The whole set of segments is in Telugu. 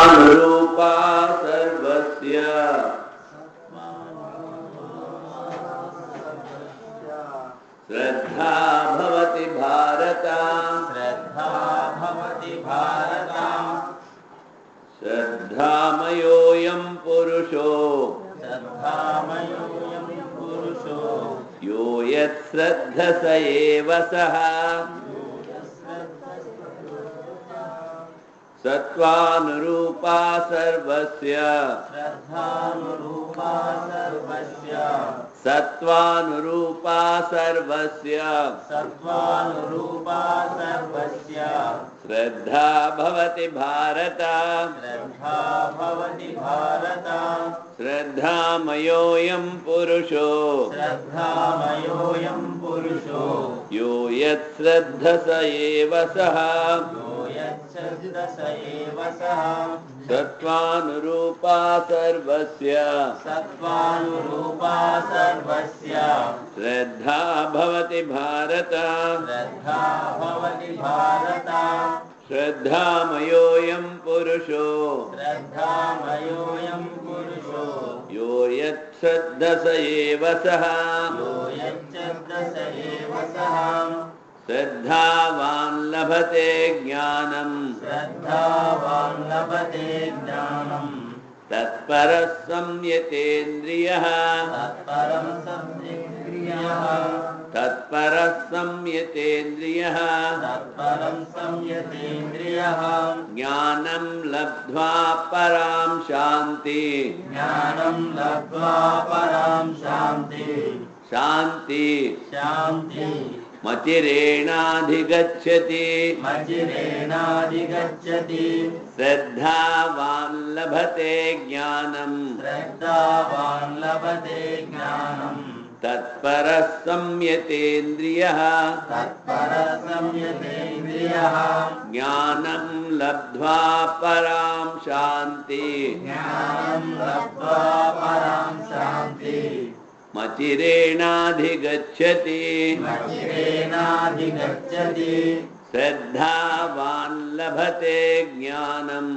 अनुरूपा सर्वस्य श्रद्धा भवति भारत श्रद्धामयोऽयं पुरुषो यो यच्छ्रद्धस एव सः सत्त्वानुरूपा सर्वस्य सत्त्वानुरूपा सर्वस्य श्रद्धा भवति भारत श्रद्धामयोऽयं पुरुषो यो यच्छ्रद्धस एव सः सत्त्वानुरूपा सर्वस्य श्रद्धा भवति भारत श्रद्धामयोऽयं पुरुषो यो यच्छ्रद्धस एव सः श्रद्धावान् लभते ज्ञानम् तत्परः संयतेन्द्रियः ज्ञानं लब्ध्वा परां शान्ति मचिरेणाधिगच्छति श्रद्धावान् लभते ज्ञानम् तत्परः संयतेन्द्रियः ज्ञानं लब्ध्वा परां शान्ति मचिरेणाधिगच्छति श्रद्धावान् लभते ज्ञानम्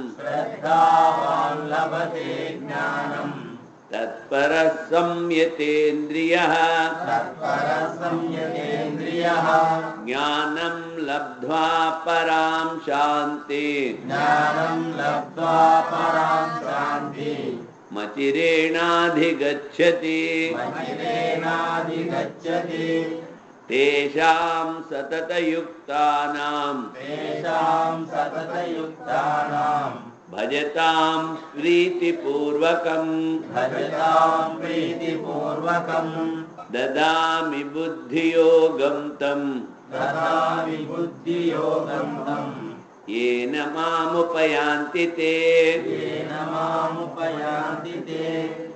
तत्परः संयतेन्द्रियः ज्ञानं लब्ध्वा परां शान्ति मचिरेणाधिगच्छति तेषां सततयुक्तानां भजतां प्रीतिपूर्वकं ददामि बुद्धियोगं तम् येन मामुपयान्ति ते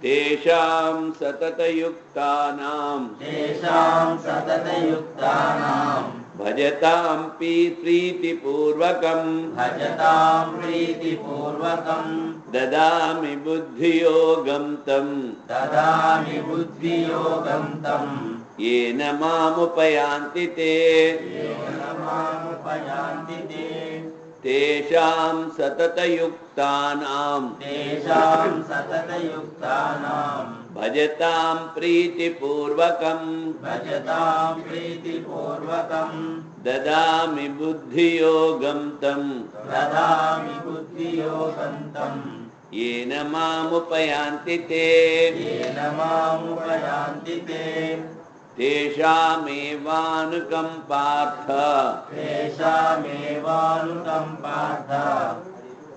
तेषां सततयुक्तानां भजतां प्रीतिपूर्वकं ददामि बुद्धियोगं तम् येन मामुपयान्ति ते तेषां सततयुक्तानां भजतां प्रीतिपूर्वकं ददामि बुद्धियोगं तम् येन मामुपयान्ति ते तेषामेवानुकम्पार्थ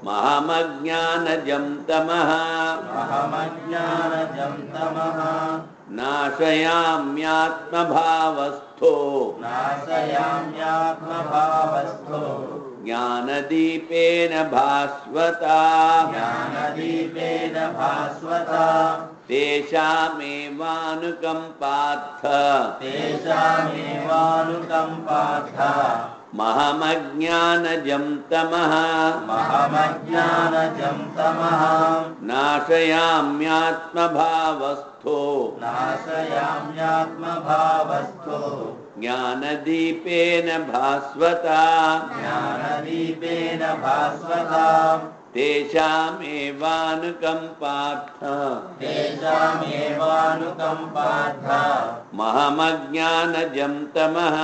महमज्ञानजं तमः नाशयाम्यात्मभावस्थो ज्ञानदीपेन भास्वता तेषामेवानुकम्पार्थ महमज्ञानजं तमः नाशयाम्यात्मभावस्थो ज्ञानदीपेन भास्वता तेषामेवानुकम्पार्थ महमज्ञानजं तमः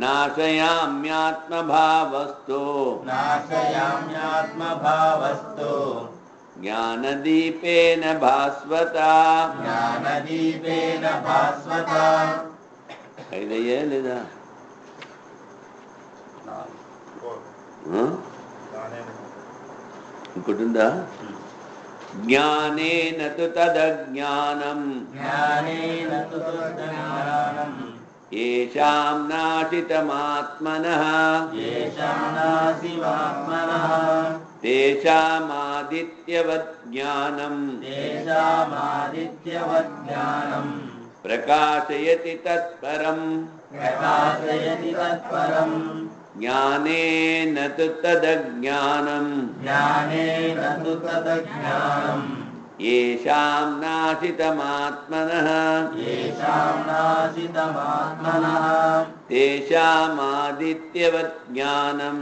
नाशयाम्यात्मभावस्तु ज्ञानदीपेन भास्वता ఐదయ్యా లేదా ఇంకోటి ఉందా జ్ఞానేన తు తదజ్ఞానం ఏషాం నాశితమాత్మనః తేషామాదిత్యవత్ జ్ఞానం ప్రకాశయతి తత్పరం జ్ఞానేన తు తదజ్ఞానం ఏషాం నాశితమాత్మనః తేషామాదిత్యవత్ జ్ఞానం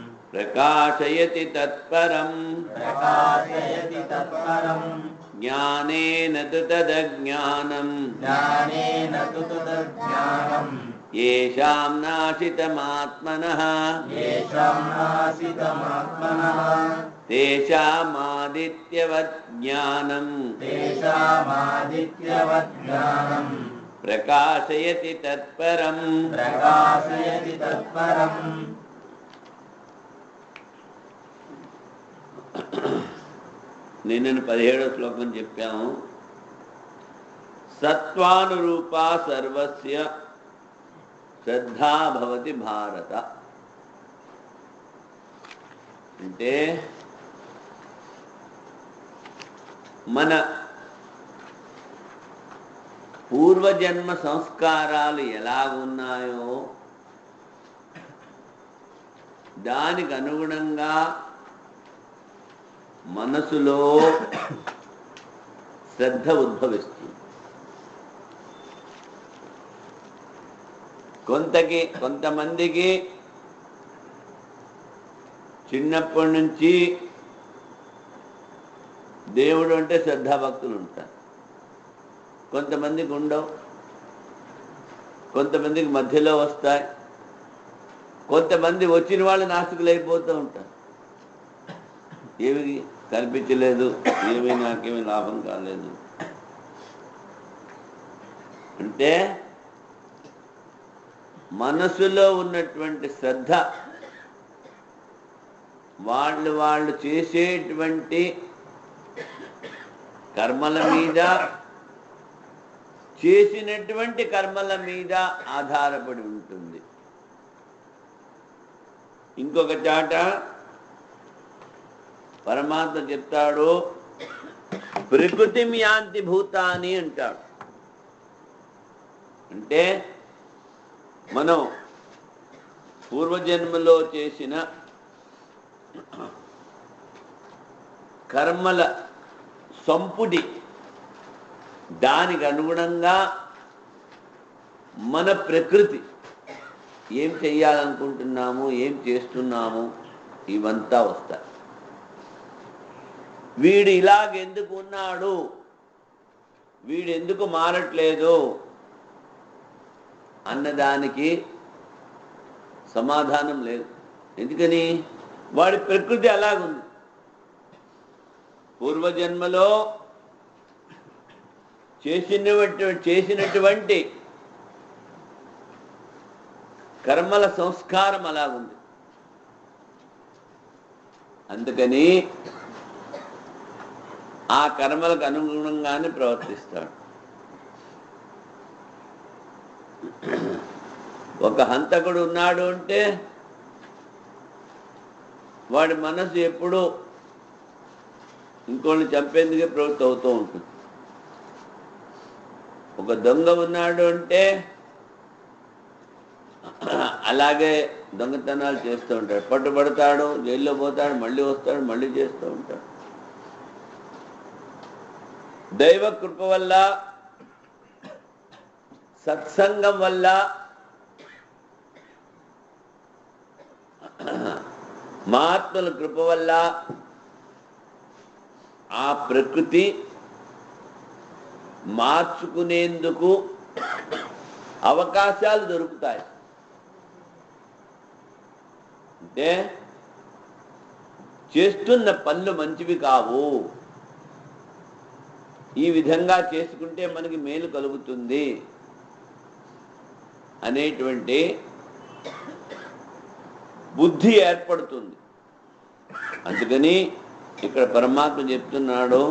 ప్రకాశయతి తత్పరం జ్ఞానేన తు తదజ్ఞానం ఏషాం నాశితమాత్మనః తేషామాదిత్యవత్ జ్ఞానం ప్రకాశయతి తత్పరం నిన్న 17వ శ్లోకం చెప్పాము. సత్వానురూపా సర్వస్య శ్రద్ధా భవతి భారత. అంటే మన పూర్వజన్మ సంస్కారాలు ఎలాగున్నాయో దానికి అనుగుణంగా మనసులో శ్రద్ధ ఉద్భవిస్తుంది. కొంతమందికి చిన్నప్పటి నుంచి దేవుడు అంటే శ్రద్ధాభక్తులు ఉంటారు. కొంతమందికి ఉండవు, కొంతమందికి మధ్యలో వస్తాయి, కొంతమంది వచ్చిన వాళ్ళు నాస్తికులు అయిపోతూ ఉంటారు. ఏమి కనిపించలేదు, నాకేమీ లాభం కాలేదు అంటే మనసులో ఉన్నటువంటి శ్రద్ధ వాళ్ళు చేసేటువంటి కర్మల మీద, చేసినటువంటి కర్మల మీద ఆధారపడి ఉంటుంది. ఇంకొక చాట పరమాత్మ చెప్తాడు, ప్రకృతిం యాంతి భూతాని అంటాడు. అంటే మనం పూర్వజన్మలో చేసిన కర్మల సంపుటి, దానికి అనుగుణంగా మన ప్రకృతి ఏం చెయ్యాలనుకుంటున్నాము, ఏం చేస్తున్నాము, ఇవంతా వస్తాయి. వీడు ఇలాగెందుకు ఉన్నాడు, వీడు ఎందుకు మారట్లేదు అన్నదానికి సమాధానం లేదు. ఎందుకని? వాడి ప్రకృతి అలాగుంది. పూర్వజన్మలో చేసినటువంటి కర్మల సంస్కారం అలాగుంది. అందుకని ఆ కర్మలకు అనుగుణంగానే ప్రవర్తిస్తాడు. ఒక హంతకుడు ఉన్నాడు అంటే వాడి మనసు ఎప్పుడూ ఇంకోళ్ళని చంపేందుకే ప్రవృత్తి అవుతూ ఉంటుంది. ఒక దొంగ ఉన్నాడు అంటే అలాగే దొంగతనాలు చేస్తూ ఉంటాడు. పట్టుబడతాడు, జైల్లో పోతాడు, మళ్ళీ వస్తాడు, మళ్ళీ చేస్తూ ఉంటాడు. దైవ కృప వల్ల, సత్సంగం వల్ల మహాత్ముల కృప వల్ల ఆ ప్రకృతి మార్చుకునేందుకు అవకాశాలు దొరుకుతాయి. అంటే చేస్తున్న పనులు మంచివి కావు, ఈ విధంగా చేసుకుంటే మనకి మేలు కలుగుతుంది అనేటువంటి బుద్ధి ఏర్పడుతుంది. అందుకని ఇక్కడ పరమాత్మ చెప్తున్నాడు,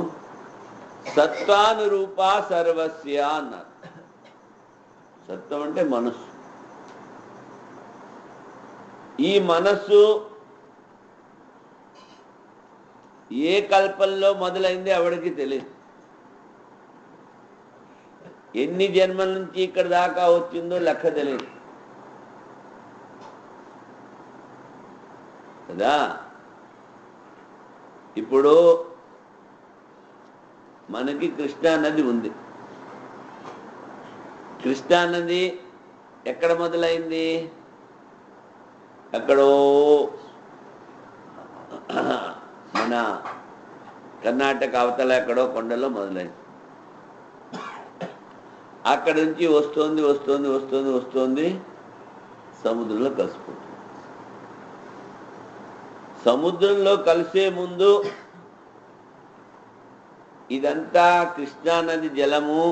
సత్వానురూప సర్వస్య అన్నారు. సత్వం అంటే మనస్సు. ఈ మనస్సు ఏ కల్పంలో మొదలైంది ఎవరికి తెలియదు. ఎన్ని జన్మల నుంచి ఇక్కడ దాకా వచ్చిందో లెక్క తెలియదు కదా. ఇప్పుడు మనకి కృష్ణా నది ఉంది. కృష్ణా నది ఎక్కడ మొదలైంది? ఎక్కడో మన కర్ణాటక అవతల ఎక్కడో కొండలో మొదలైంది. అక్కడి నుంచి వస్తుంది వస్తుంది వస్తుంది వస్తుంది సముద్రంలో కలిసిపోతుంది. సముద్రంలో కలిసే ముందు ఇదంతా కృష్ణానది జలము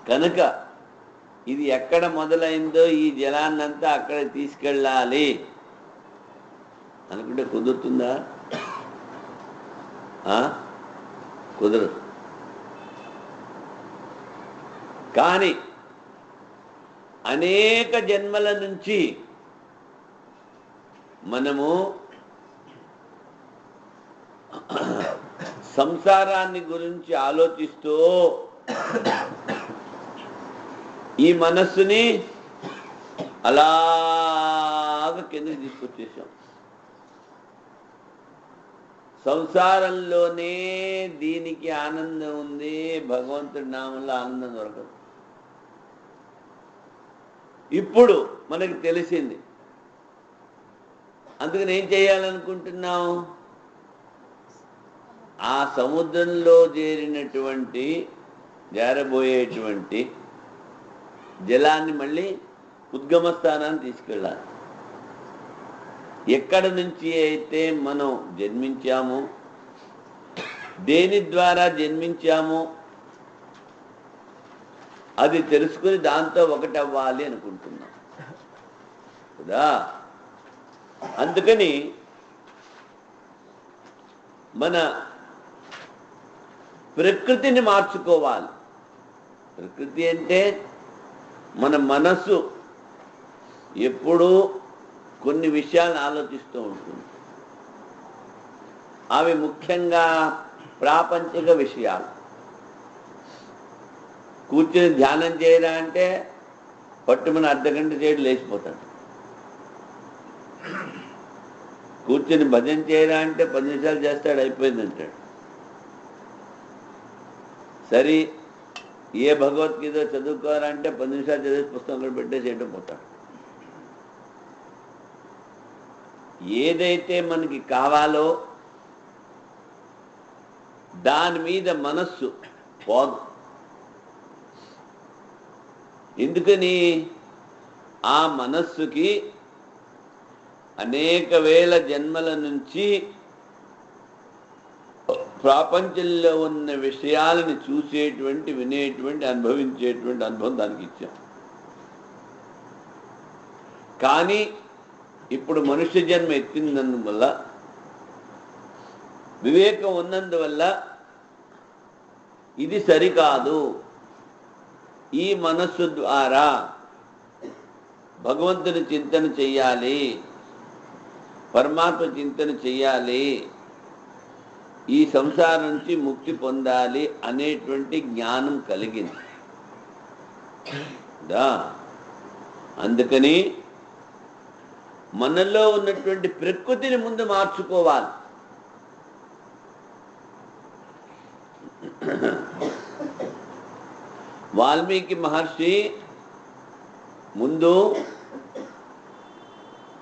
కనుక ఇది ఎక్కడ మొదలైందో ఈ జలాన్నంతా అక్కడ తీసుకెళ్ళాలి అనుకుంటే కుదురుతుందా? కుదరదు. కానీ అనేక జన్మల నుంచి మనము సంసారాన్ని గురించి ఆలోచిస్తూ ఈ మనస్సుని అలాగ కిందకి తీసుకొచ్చేసాం. సంసారంలోనే దీనికి ఆనందం ఉంది, భగవంతుడి నామంలో ఆనందం దొరకదు. ఇప్పుడు మనకి తెలిసింది. అందుకని ఏం చేయాలనుకుంటున్నాం? ఆ సముద్రంలో జారబోయేటువంటి జలాన్ని మళ్ళీ ఉద్గమ స్థానాన్ని తీసుకెళ్ళాలి. ఎక్కడి నుంచి అయితే మనం జన్మించామో, దేని ద్వారా జన్మించామో అది తెలుసుకుని దాంతో ఒకటి అవ్వాలి అనుకుంటున్నాం కదా. అందుకని మన ప్రకృతిని మార్చుకోవాలి. ప్రకృతి అంటే మన మనస్సు ఎప్పుడూ కొన్ని విషయాలను ఆలోచిస్తూ ఉంటుంది. అవి ముఖ్యంగా ప్రాపంచిక విషయాలు. కూర్చొని ధ్యానం చేయరా అంటే పట్టుమని అర్ధగంట చేయడం లేచిపోతాడు. కూర్చొని భజన చేయరా అంటే 10 నిమిషాలు చేస్తాడు, అయిపోయింది అంటాడు. సరే ఏ భగవద్గీత చదువుకోరా అంటే 10 నిమిషాలు చదివేసి పుస్తకం కూడా పెట్టేసేయడం పోతాడు. ఏదైతే మనకి కావాలో దాని మీద మనస్సు పోదు. ఎందుకని? ఆ మనస్సుకి అనేక వేల జన్మల నుంచి ప్రపంచంలో ఉన్న విషయాలను చూసేటువంటి, వినేటువంటి, అనుభవించేటువంటి అనుభవం దానికి ఇచ్చాం. కానీ ఇప్పుడు మనుష్య జన్మ ఎత్తినందువల్ల, వివేకం ఉన్నందువల్ల ఇది సరికాదు, ఈ మనస్సు ద్వారా భగవంతుని చింతన చెయ్యాలి, పరమాత్మ చింతన చెయ్యాలి, ఈ సంసారం నుంచి ముక్తి పొందాలి అనేటువంటి జ్ఞానం కలిగింది. అందుకని మనలో ఉన్నటువంటి ప్రకృతిని ముందు మార్చుకోవాలి. వాల్మీకి మహర్షి ముందు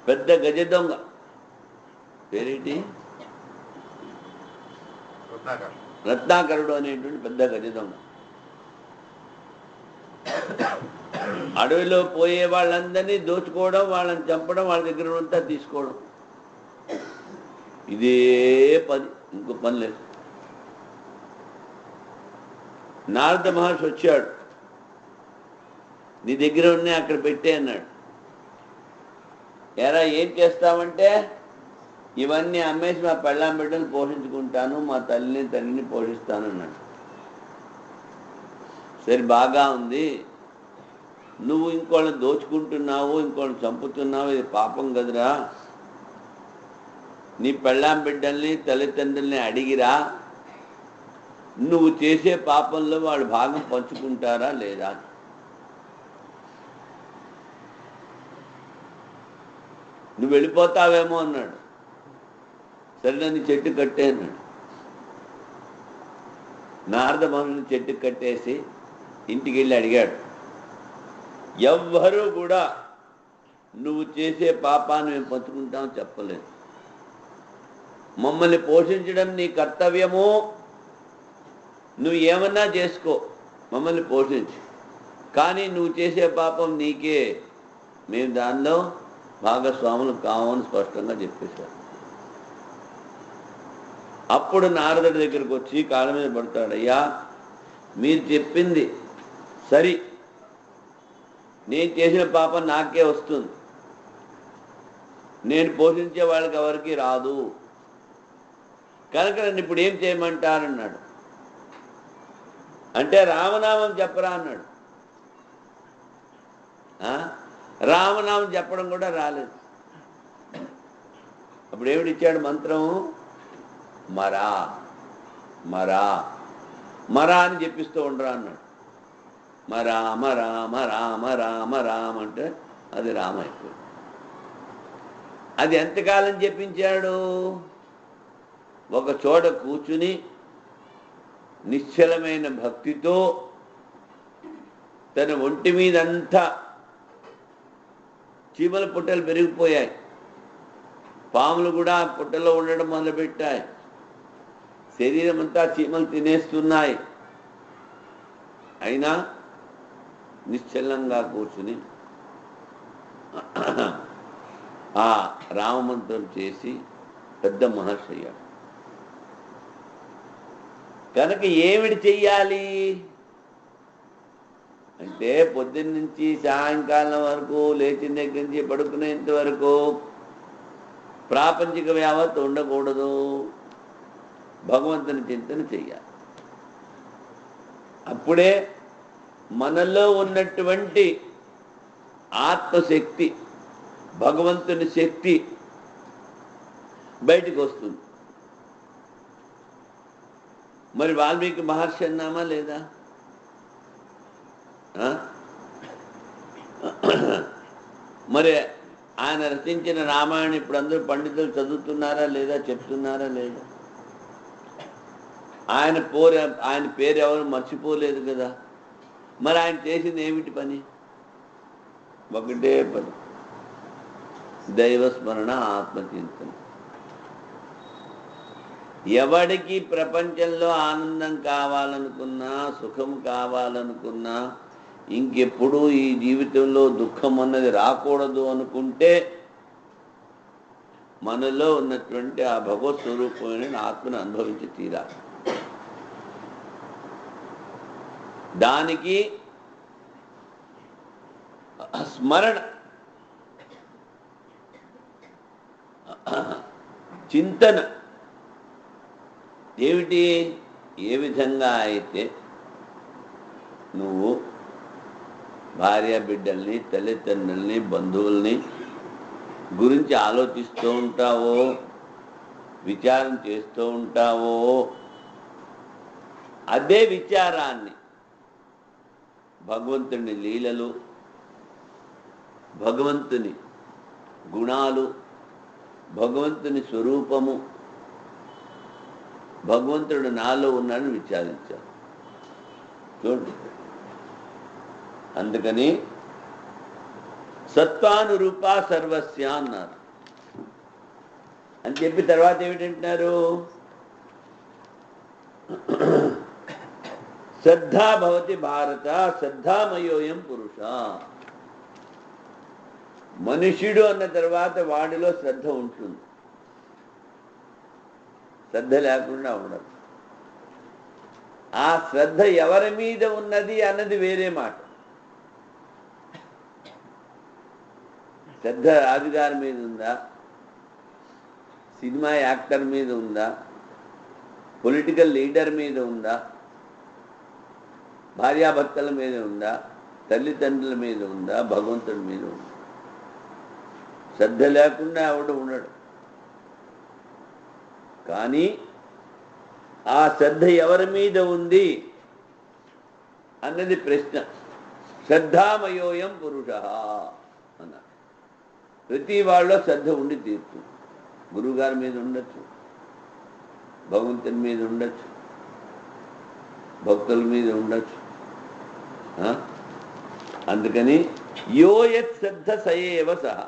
పెద్ద గజ దొంగ పేరేంటి? రత్నాకరుడు అనేటువంటి పెద్ద గజదొంగ. అడవిలో పోయే వాళ్ళందరినీ దోచుకోవడం, వాళ్ళని చంపడం, వాళ్ళ దగ్గర అంతా తీసుకోవడం, ఇదే పని, ఇంకో పని లేదు. నారద మహర్షి వచ్చాడు, నీ దగ్గర ఉన్నాయి అక్కడ పెట్టే అన్నాడు. ఎరా ఏం చేస్తామంటే, ఇవన్నీ అమ్మేసి మా పెళ్ళాం బిడ్డలు పోషించుకుంటాను, మా తల్లిని పోషిస్తాను అన్నాడు. సరే బాగా ఉంది, నువ్వు ఇంకోళ్ళని దోచుకుంటున్నావు, ఇంకోళ్ళని చంపుతున్నావు, ఇది పాపం కదరా. నీ పెళ్ళాం బిడ్డల్ని తల్లిదండ్రుల్ని అడిగిరా, నువ్వు చేసే పాపంలో వాళ్ళు భాగం పంచుకుంటారా లేదా? నువ్వు వెళ్ళిపోతావేమో అన్నాడు. సరే నన్ను చెట్టు కట్టే అన్నాడు. నారద మహర్షిని చెట్టు కట్టేసి ఇంటికి వెళ్ళి అడిగాడు. ఎవ్వరూ కూడా నువ్వు చేసే పాపాన్ని మేము పంచుకుంటామని చెప్పలేదు. మమ్మల్ని పోషించడం నీ కర్తవ్యము, నువ్వు ఏమన్నా చేసుకో, మమ్మల్ని పోషించు, కానీ నువ్వు చేసే పాపం నీకే, మేము దానిలో భాగస్వాములు కావని స్పష్టంగా చెప్పేశారు. అప్పుడు నారదుడి దగ్గరికి వచ్చి కాళ్ళ మీద పడతాడు. అయ్యా, మీరు చెప్పింది సరి, నేను చేసిన పాపం నాకే వస్తుంది, నేను పోషించే వాళ్ళకి ఎవరికి రాదు, కనుక నన్ను ఇప్పుడు ఏం చేయమంటారన్నాడు. అంటే రామనామం చెప్పరా అన్నాడు. రామనామం చెప్పడం కూడా రాలేదు. అప్పుడు ఏమిటి ఇచ్చాడు మంత్రం? మరా మరా మరా అని చెప్పిస్తూ ఉండరా అన్నాడు. రామ రామ రామ రామ రామ అంటే అది రామ అయిపోయింది. అది ఎంతకాలం చెప్పించాడు? ఒక చోట కూర్చుని నిశ్చలమైన భక్తితో తన ఒంటి మీదంతా చీమల పుట్టలు పెరిగిపోయాయి, పాములు కూడా పుట్టలో ఉండడం మొదలుపెట్టాయి, శరీరం అంతా చీమలు తినేస్తున్నాయి. అయినా నిశ్చలంగా కూర్చుని ఆ రామమంత్రం చేసి పెద్ద మహర్షి అయ్యాడు. కనుక ఏమిటి చెయ్యాలి అంటే, పొద్దున్న నుంచి సాయంకాలం వరకు, లేచిన దగ్గర నుంచి పడుకునేంత వరకు ప్రాపంచిక వ్యావత్తు ఉండకూడదు, భగవంతుని చింతన చెయ్యాలి. అప్పుడే మనలో ఉన్నటువంటి ఆత్మశక్తి, భగవంతుని శక్తి బయటికి వస్తుంది. మరి వాల్మీకి మహర్షి అన్నామా లేదా? మరి ఆయన రచించిన రామాయణం ఇప్పుడు అందరూ పండితులు చదువుతున్నారా లేదా, చెప్తున్నారా లేదా? ఆయన పేరు ఎవరు మర్చిపోలేదు కదా. మరి ఆయన చేసింది ఏమిటి పని? ఒకటే పని, దైవస్మరణ, ఆత్మచింతన. ఎవడికి ప్రపంచంలో ఆనందం కావాలనుకున్నా, సుఖం కావాలనుకున్నా, ఇంకెప్పుడు ఈ జీవితంలో దుఃఖం అన్నది రాకూడదు అనుకుంటే, మనలో ఉన్నటువంటి ఆ భగవత్ స్వరూపమైన ఆత్మను అనుభవించి తీరాలి. దానికి స్మరణ, చింతన ఏమిటి? ఏ విధంగా అయితే నువ్వు భార్య బిడ్డల్ని, తల్లిదండ్రుల్ని, బంధువుల్ని గురించి ఆలోచిస్తూ ఉంటావో, విచారం చేస్తూ ఉంటావో, అదే విచారాన్ని భగవంతుని లీలలు, భగవంతుని గుణాలు, భగవంతుని స్వరూపము, భగవంతుడు నాలో ఉన్నాడని విచారించారు. చూడండి, అందుకని సత్వానురూప సర్వస్య అన్నారు. అని చెప్పి తర్వాత ఏమిటంటున్నారు? శ్రద్ధా భవతి భారత శ్రద్ధామయోయం పురుష. మనుష్యుడు అన్న తర్వాత వాడిలో శ్రద్ధ ఉంటుంది, శ్రద్ధ లేకుండా ఉండదు. ఆ శ్రద్ధ ఎవరి మీద ఉన్నది అన్నది వేరే మాట. శ్రద్ధ రాజుగారి మీద ఉందా, సినిమా యాక్టర్ మీద ఉందా, పొలిటికల్ లీడర్ మీద ఉందా, భార్యాభర్తల మీద ఉందా, తల్లిదండ్రుల మీద ఉందా, భగవంతుడి మీద ఉందా? శ్రద్ధ లేకుండా ఆవిడ ఉండడు. కానీ ఆ శ్రద్ధ ఎవరి మీద ఉంది అన్నది ప్రశ్న. శ్రద్ధామయోయం పురుష అన్నారు. ప్రతి వాళ్ళలో శ్రద్ధ ఉండి తీరుతుంది. గురువుగారి మీద ఉండొచ్చు, భగవంతుని మీద ఉండొచ్చు, భక్తుల మీద ఉండొచ్చు. అందుకని యోయత్ శ్రద్ధ సయేవ సహ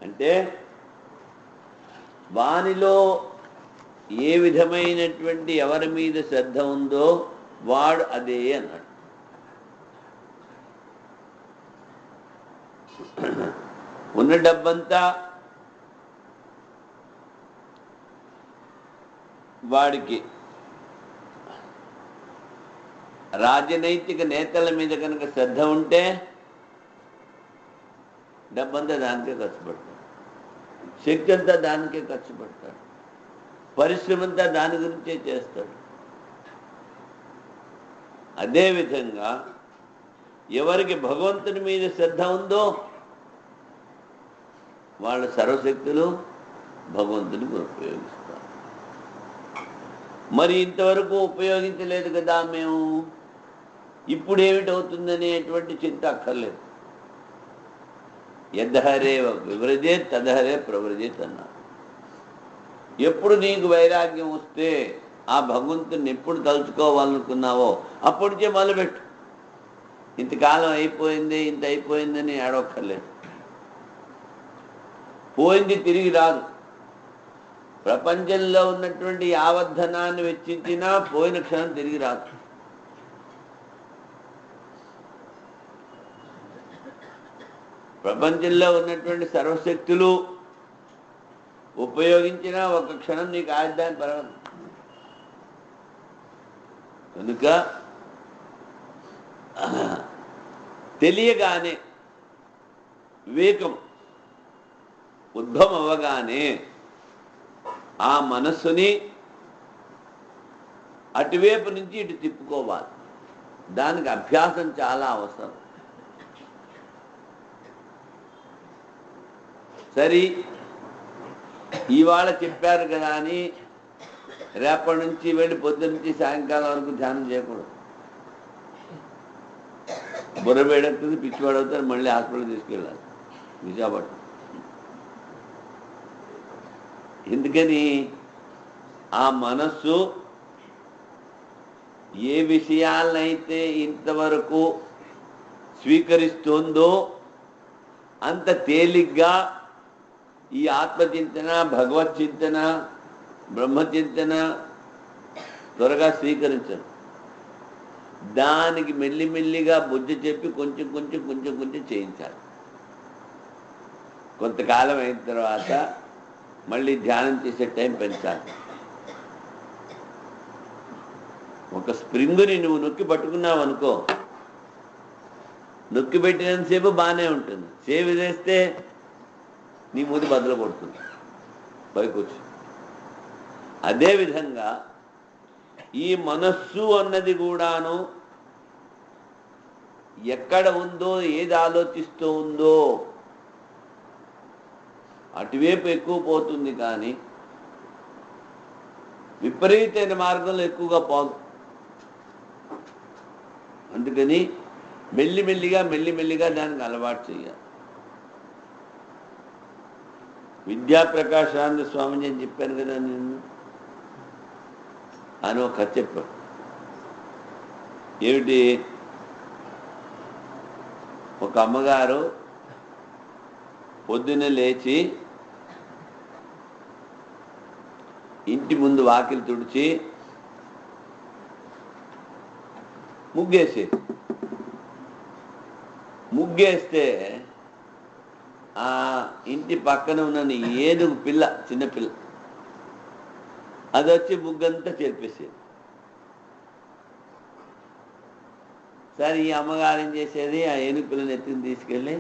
అంటే వానిలో ఏ విధమైనటువంటి ఎవరి మీద శ్రద్ధ ఉందో వాడు అదే అన్నాడు. ఉన్న డబ్బంతా వాడికి రాజనైతిక నేతల మీద కనుక శ్రద్ధ ఉంటే డబ్బంతా దానికే ఖర్చు పెడతాడు, శక్తి అంతా దానికే ఖర్చు పెడతాడు, పరిశ్రమ అంతా దాని గురించే చేస్తాడు. అదేవిధంగా ఎవరికి భగవంతుని మీద శ్రద్ధ ఉందో వాళ్ళ సర్వశక్తులు భగవంతునికి ఉపయోగిస్తారు. మరి ఇంతవరకు ఉపయోగించలేదు కదా మేము, ఇప్పుడు ఏమిటవుతుందనేటువంటి చింత అక్కర్లేదు. యద్ధహరే వివ్రజే తదహరే ప్రవ్రజేత్ అన్నారు. ఎప్పుడు నీకు వైరాగ్యం వస్తే ఆ భగవంతుని ఎప్పుడు తలుచుకోవాలనుకున్నావో అప్పటి నుంచే మొదలుపెట్టు. ఇంతకాలం అయిపోయింది, ఇంత అయిపోయిందని ఆడొక్కర్లేదు. పోయింది తిరిగి రాదు. ప్రపంచంలో ఉన్నటువంటి యావద్ధనాన్ని వెచ్చించినా పోయిన క్షణం తిరిగి రాదు. ప్రపంచంలో ఉన్నటువంటి సర్వశక్తులు ఉపయోగించినా ఒక క్షణం నీకు ఆయుధాన్ని పర్వాలేదు. కనుక తెలియగానే వివేకం ఉద్భవం అవ్వగానే ఆ మనస్సుని అటువైపు నుంచి ఇటు తిప్పుకోవాలి. దానికి అభ్యాసం చాలా అవసరం. సరే, ఇవాళ చెప్పారు కదా అని రేపటి నుంచి వెళ్ళి పొద్దు నుంచి సాయంకాలం వరకు ధ్యానం చేయకూడదు. బుర్ర వేడవుతుంది, పిచ్చివాడవుతారు, మళ్ళీ హాస్పిటల్ తీసుకెళ్ళాలి విశాఖపట్నం. ఎందుకని ఆ మనస్సు ఏ విషయాలనైతే ఇంతవరకు స్వీకరిస్తుందో అంత తేలిగ్గా ఈ ఆత్మచింతన, భగవచ్చింతన, బ్రహ్మచింతన త్వరగా స్వీకరించరు. దానికి మెల్లిమెల్లిగా బుద్ధి చెప్పి కొంచెం కొంచెం కొంచెం కొంచెం చేయించాలి. కొంతకాలం అయిన తర్వాత మళ్ళీ ధ్యానం చేసే టైం పెంచాలి. ఒక స్ప్రింగుని నువ్వు నొక్కి పట్టుకున్నావు అనుకో, నొక్కి పెట్టినంతసేపు బాగానే ఉంటుంది. సేవ్ చేస్తే నీ మూతి బద్దలు కొడుతుంది పైకి వచ్చి. అదేవిధంగా ఈ మనస్సు అన్నది కూడాను ఎక్కడ ఉందో, ఏది ఆలోచిస్తూ ఉందో అటువైపు ఎక్కువ పోతుంది, కానీ విపరీతమైన మార్గంలో ఎక్కువగా పోదు. అందుకని మెల్లిమెల్లిగా మెల్లిమెల్లిగా దానికి అలవాటు చేయాలి. విద్యాప్రకాశానంద స్వామిజీ అని చెప్పాను కదా నేను, అని ఒక కథ చెప్పాను. ఏమిటి, ఒక అమ్మగారు పొద్దున్నే లేచి ఇంటి ముందు వాకిలి తుడిచి ముగ్గేస్తే ఆ ఇంటి పక్కన ఉన్న ఏనుగు పిల్ల, చిన్నపిల్ల, అది వచ్చి ముగ్గంతా చెరిపేసేది. సరే ఈ అమ్మగారు ఏం చేసేది, ఆ ఏనుగు పిల్లని ఎత్తుకుని తీసుకెళ్ళి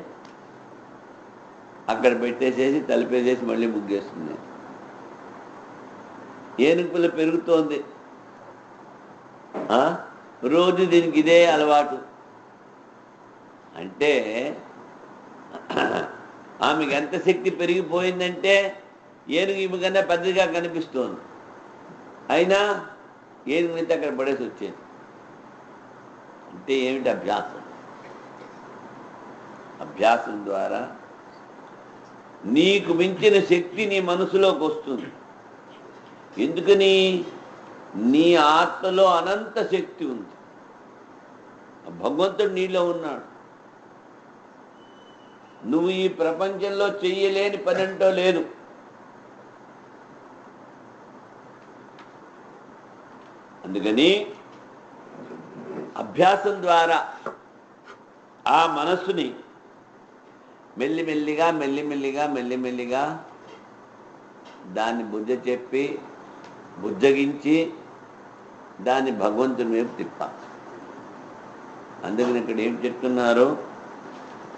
అక్కడ పెట్టేసేసి తలిపేసేసి మళ్ళీ ముగ్గేస్తుంది. ఏనుగు పిల్ల పెరుగుతోంది, రోజు దీనికి ఇదే అలవాటు. అంటే ఆమెకు ఎంత శక్తి పెరిగిపోయిందంటే ఏనుగు ఈమె కన్నా పెద్దగా కనిపిస్తోంది, అయినా ఏనుగునైతే అక్కడ పడేసి వచ్చేది. అంటే ఏమిటి? అభ్యాసం. అభ్యాసం ద్వారా నీకు మించిన శక్తి నీ మనసులోకి వస్తుంది. ఎందుకని? నీ ఆత్మలో అనంత శక్తి ఉంది. భగవంతుడు నీలో ఉన్నాడు. నువ్వు ఈ ప్రపంచంలో చెయ్యలేని పని అంటూ లేదు. అందుకని అభ్యాసం ద్వారా ఆ మనస్సుని మెల్లిమెల్లిగా మెల్లిమెల్లిగా మెల్లిమెల్లిగా దాన్ని బుజ్జగించి దాన్ని భగవంతుని వైపు తిప్పాలి. అందుకని ఇక్కడ ఏం చెప్తున్నారు?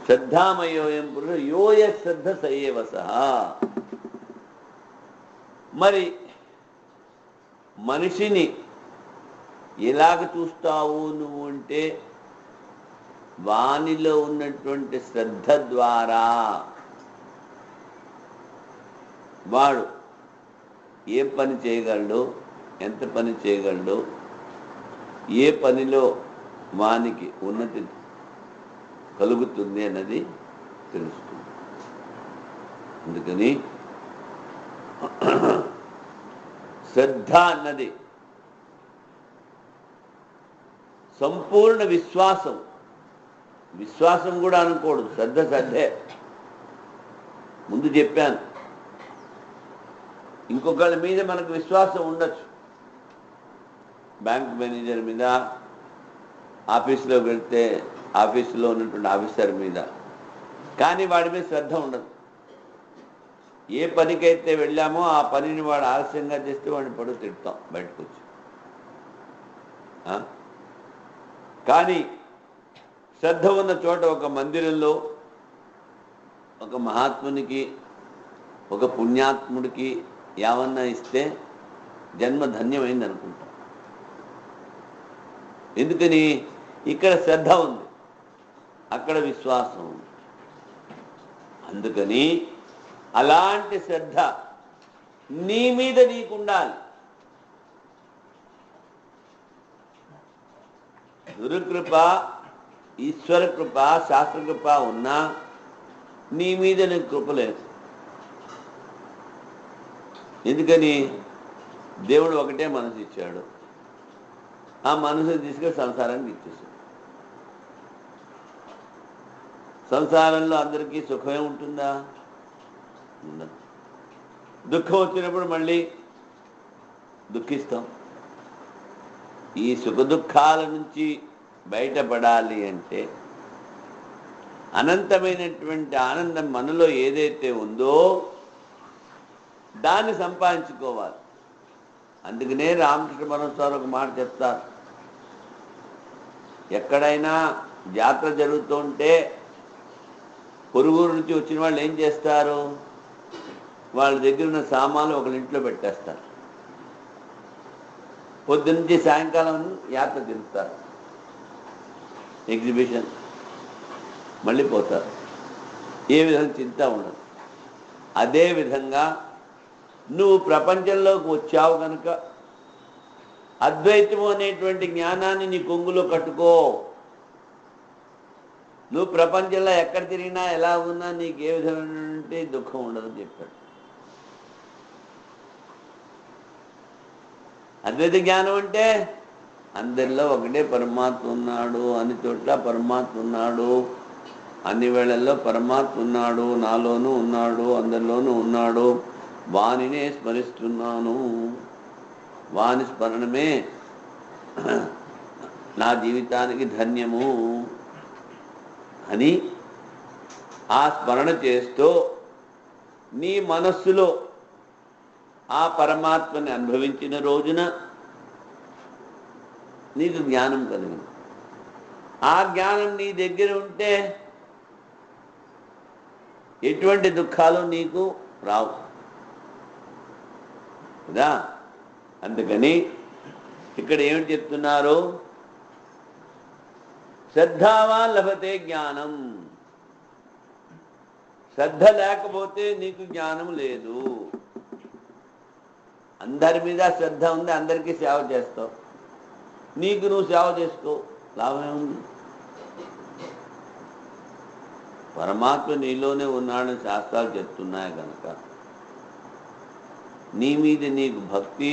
శ్రద్ధామయోయం పురుష యోయ శ్రద్ధ సయేవస. మరి మనిషిని ఎలాగ చూస్తావు నువ్వు అంటే, వానిలో ఉన్నటువంటి శ్రద్ధ ద్వారా వాడు ఏ పని చేయగలడు, ఎంత పని చేయగలడు, ఏ పనిలో వానికి ఉన్నతి కలుగుతుంది అన్నది తెలుస్తుంది. అందుకని శ్రద్ధ అన్నది సంపూర్ణ విశ్వాసం. విశ్వాసం కూడా అనకూడదు, శ్రద్ధే. ముందు చెప్పాను, ఇంకొకళ్ళ మీద మనకు విశ్వాసం ఉండొచ్చు. బ్యాంక్ మేనేజర్ మీద, ఆఫీసులో వెళ్తే ఆఫీసులో ఉన్నటువంటి ఆఫీసర్ మీద, కానీ వాడి మీద శ్రద్ధ ఉండదు. ఏ పనికైతే వెళ్ళామో ఆ పనిని వాడు ఆలస్యంగా చేస్తే వాడిని పడు తిడతాం బయటకు వచ్చి. కానీ శ్రద్ధ ఉన్న చోట, ఒక మందిరంలో ఒక మహాత్మునికి, ఒక పుణ్యాత్ముడికి ఏమన్నా ఇస్తే జన్మ ధన్యమైంది అనుకుంటాం. ఎందుకని? ఇక్కడ శ్రద్ధ ఉంది, అక్కడ విశ్వాసం ఉంది. అందుకని అలాంటి శ్రద్ధ నీ మీద నీకుండాలి. గురుకృప, ఈశ్వర కృప, శాస్త్రకృప ఉన్నా నీ మీద నీకు కృప లేదు. ఎందుకని? దేవుడు ఒకటే మనసు ఇచ్చాడు, ఆ మనసుని తీసుకొని సంసారానికి ఇచ్చేసాడు. సంసారంలో అందరికీ సుఖమే ఉంటుందా? ఉండదు. దుఃఖం వచ్చినప్పుడు మళ్ళీ దుఃఖిస్తాం. ఈ సుఖ దుఃఖాల నుంచి బయటపడాలి అంటే అనంతమైనటువంటి ఆనందం మనలో ఏదైతే ఉందో దాన్ని సంపాదించుకోవాలి. అందుకనే రామకృష్ణ పరమహంస ఒక మాట చెప్తారు, ఎక్కడైనా జాతర జరుగుతుంటే పొరుగురు నుంచి వచ్చిన వాళ్ళు ఏం చేస్తారు? వాళ్ళ దగ్గర ఉన్న సామాన్లు ఒకళ్ళ ఇంట్లో పెట్టేస్తారు. పొద్దునుంచి సాయంకాలం యాత్ర తిరుగుతారు, ఎగ్జిబిషన్, మళ్ళీ పోతారు. ఏ విధంగా చింత ఉండదు. అదేవిధంగా నువ్వు ప్రపంచంలోకి వచ్చావు కనుక అద్వైతము అనేటువంటి జ్ఞానాన్ని నీ కొంగులో కట్టుకో. నువ్వు ప్రపంచంలో ఎక్కడ తిరిగినా ఎలా ఉన్నా నీకు ఏ విధమైనటువంటి దుఃఖం ఉండదని చెప్పాడు. అద్వైత జ్ఞానం అంటే అందరిలో ఒకటే పరమాత్మ ఉన్నాడు, అన్ని చోట్ల పరమాత్మ ఉన్నాడు, అన్ని వేళల్లో పరమాత్మ ఉన్నాడు, నాలోనూ ఉన్నాడు, అందరిలోనూ ఉన్నాడు, వానినే స్మరిస్తున్నాను, వాని స్మరణమే నా జీవితానికి ధన్యము అని ఆ స్మరణ చేస్తూ నీ మనస్సులో ఆ పరమాత్మని అనుభవించిన రోజున నీకు జ్ఞానం కలిగింది. ఆ జ్ఞానం నీ దగ్గర ఉంటే ఎటువంటి దుఃఖాలు నీకు రావు కదా. అందుకని ఇక్కడ ఏమిటి చెప్తున్నారు? శ్రద్ధావాన్ లభతే జ్ఞానం. శ్రద్ధ లేకపోతే నీకు జ్ఞానం లేదు. అందరి మీద శ్రద్ధ ఉంది, అందరికీ సేవ చేస్తావు, నీకు నువ్వు సేవ చేసుకో, లాభమే ఉంది. పరమాత్మ నీలోనే ఉన్నాడని శాస్త్రాలు చెప్తున్నాయి కనుక నీ మీద నీకు భక్తి,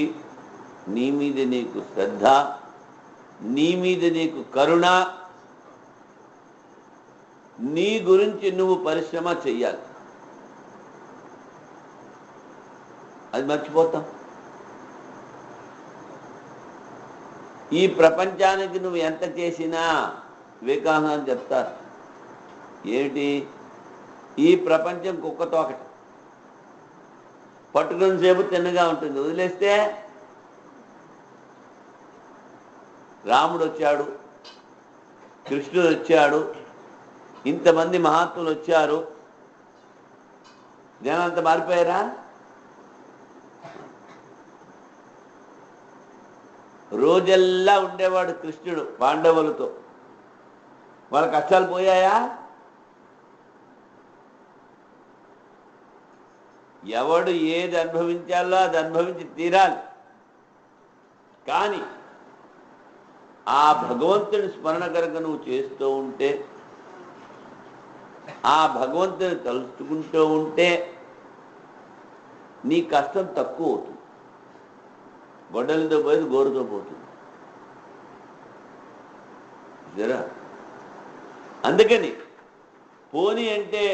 నీ మీద నీకు శ్రద్ధ, నీ మీద నీకు కరుణ, నీ గురించి నువ్వు పరిశ్రమ చెయ్యాలి. అది మర్చిపోతాం. ఈ ప్రపంచానికి నువ్వు ఎంత చేసినా వివేకానంద చెప్తారు, ఏమిటి? ఈ ప్రపంచం కుక్కతో ఒకటి, పట్టుకుని సేపు తిన్నగా ఉంటుంది, వదిలేస్తే రాముడు వచ్చాడు, కృష్ణుడు వచ్చాడు, ఇంతమంది మహాత్ములు వచ్చారు, జనం అంత మారిపోయారా? రోజల్లా ఉండేవాడు కృష్ణుడు పాండవులతో, వాళ్ళ కష్టాలు పోయాయా? ఎవడు ఏది అనుభవించాలో అది అనుభవించి తీరాలి. కానీ ఆ భగవంతుని స్మరణ కనుక నువ్వు చేస్తూ ఉంటే, ఆ భగవంతుని తలుచుకుంటూ ఉంటే నీ కష్టం తక్కువ అవుతుంది. గొడ్డలతో పోయేది గోరుతో పోతుంది. జరా అందుకని పోనీ అంటే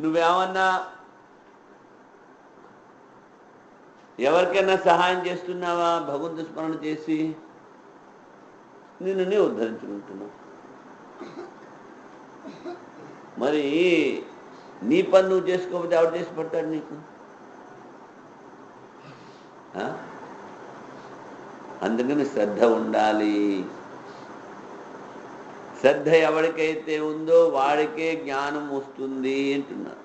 నువ్వేమన్నా ఎవరికైనా సహాయం చేస్తున్నావా? భగవంతు స్మరణ చేసి నిన్ను ఉద్ధరించుకుంటున్నావు. మరి నీ పని నువ్వు చేసుకోకపోతే ఎవరు చేసి పడతాడు నీకు? అందుకని శ్రద్ధ ఉండాలి. శ్రద్ధ ఎవరికైతే ఉందో వాడికే జ్ఞానం వస్తుంది అంటున్నారు.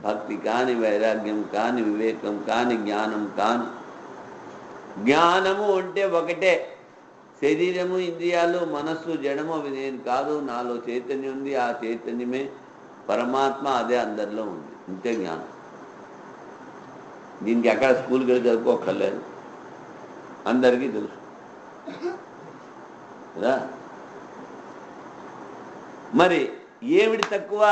భక్తి కాని, వైరాగ్యం కాని, వివేకం కాని, జ్ఞానం కాని. జ్ఞానము అంటే ఒకటే, శరీరము, ఇంద్రియాలు, మనస్సు, జడము అవి నేను కాదు, నాలో చైతన్యం ఉంది, ఆ చైతన్యమే పరమాత్మ, అదే అందరిలో ఉంది, ఇంతే జ్ఞానం. దీనికి ఎక్కడ స్కూల్కి వెళ్ళి చదువుకోక్కర్లేదు, అందరికీ తెలుసు కదా. మరి ఏమిటి తక్కువ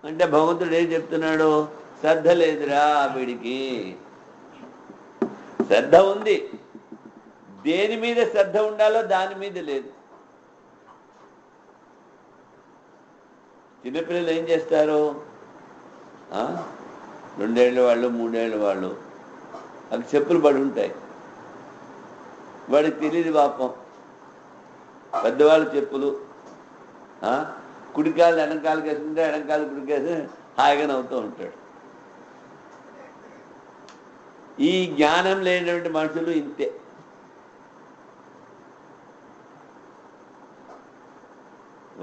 అంటే భగవంతుడు ఏం చెప్తున్నాడు? శ్రద్ధ లేదురా వీడికి. శ్రద్ధ ఉంది, దేని మీద శ్రద్ధ ఉండాలో దాని మీద లేదు. చిన్నపిల్లలు ఏం చేస్తారు? 2 ఏళ్ళ వాళ్ళు, 3 ఏళ్ళ వాళ్ళు, అవి చెప్పులు పడి ఉంటాయి, వాడికి తెలియదు పాపం. పెద్దవాళ్ళ చెప్పులు కుడికాలు ఎడంకాలకు వేసుకుంటే ఎడంకాలు కుడికేసి హాయిగా నవ్వుతూ ఉంటాడు. ఈ జ్ఞానం లేనటువంటి మనుషులు ఇంతే.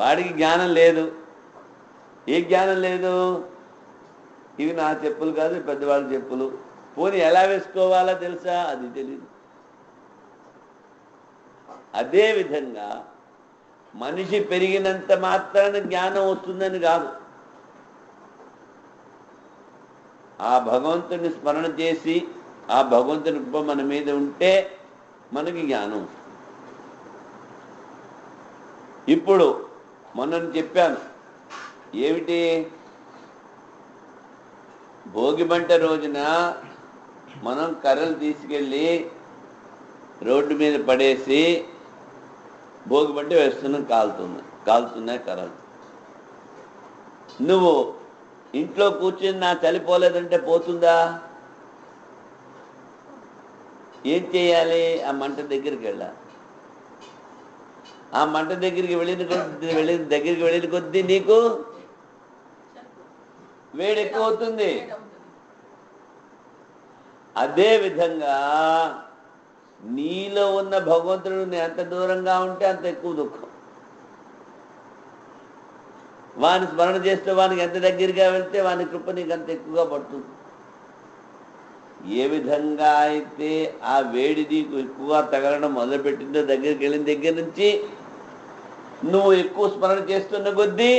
వాడికి జ్ఞానం లేదు. ఏ జ్ఞానం లేదు? ఇవి నా చెప్పులు కాదు, పెద్దవాళ్ళ చెప్పులు, పోనీ ఎలా వేసుకోవాలో తెలుసా? అది తెలియదు. అదేవిధంగా మనిషి పెరిగినంత మాత్రాన జ్ఞానం వస్తుందని కాదు. ఆ భగవంతుని స్మరణ చేసి ఆ భగవంతుని కృప మన మీద ఉంటే మనకి జ్ఞానం వస్తుంది. ఇప్పుడు మొన్న చెప్పాను ఏమిటి? భోగిమంట రోజున మనం కర్రలు తీసుకెళ్ళి రోడ్డు మీద పడేసి భోగిమంట వేస్తున్నాం, కాలుతున్నాయి కర్రలు. నువ్వు ఇంట్లో కూర్చుని నా చలిపోలేదంటే పోతుందా? ఏం చేయాలి? ఆ మంట దగ్గరికి వెళ్ళాలి. ఆ మంట దగ్గరికి వెళ్ళిన కొద్దీ నీకు వేడి ఎక్కువ అవుతుంది. అదే విధంగా నీలో ఉన్న భగవంతుడు ఎంత దూరంగా ఉంటే అంత ఎక్కువ దుఃఖం. వాని స్మరణ చేస్తే వానికి ఎంత దగ్గరగా వెళ్తే వాని కృప నీకు అంత ఎక్కువగా పడుతుంది. ఏ విధంగా అయితే ఆ వేడి నీకు ఎక్కువగా తగలడం మొదలుపెట్టిందో దగ్గరికి వెళ్ళిన దగ్గర నుంచి నువ్వు ఎక్కువ స్మరణ చేస్తున్న కొద్దీ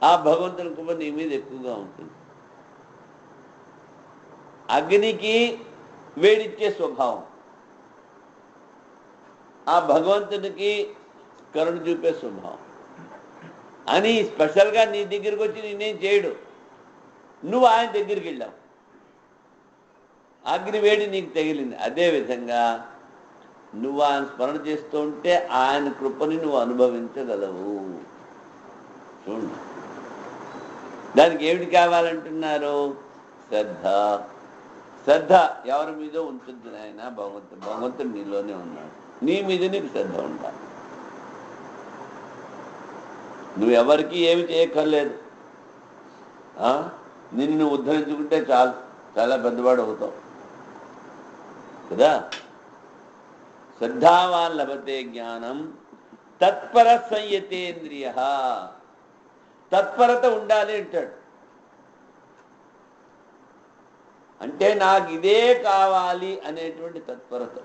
ఆ భగవంతుని కృప నీ మీద ఎక్కువగా ఉంటుంది. అగ్నికి వేడిచ్చే స్వభావం, ఆ భగవంతునికి కరుణ చూపే స్వభావం అని స్పెషల్గా నీ దగ్గరికి వచ్చి నేనేం చేయడు, నువ్వు ఆయన దగ్గరికి వెళ్ళావు, అగ్ని వేడి నీకు తగిలింది. అదేవిధంగా నువ్వు ఆయన స్మరణ చేస్తూ ఉంటే ఆయన కృపని నువ్వు అనుభవించగలవు. చూడు, దానికి ఏమిటి కావాలంటున్నారు? శ్రద్ధ. శ్రద్ధ ఎవరి మీద ఉంటుంది ఆయన? భగవంతుడు నీలోనే ఉన్నాడు, నీ మీద నీకు శ్రద్ధ ఉండాలి. నువ్వు ఎవరికి ఏమి చేయక్కర్లేదు, నిన్ను నువ్వు ఉద్ధరించుకుంటే చాలు, చాలా పెద్దవాడు అవుతావు కదా. శ్రద్ధావాన్ లభతే జ్ఞానం తత్పర సంయతేంద్రియ. తత్పరత ఉండాలి అంటాడు. అంటే నాకు ఇదే కావాలి అనేటువంటి తత్పరత.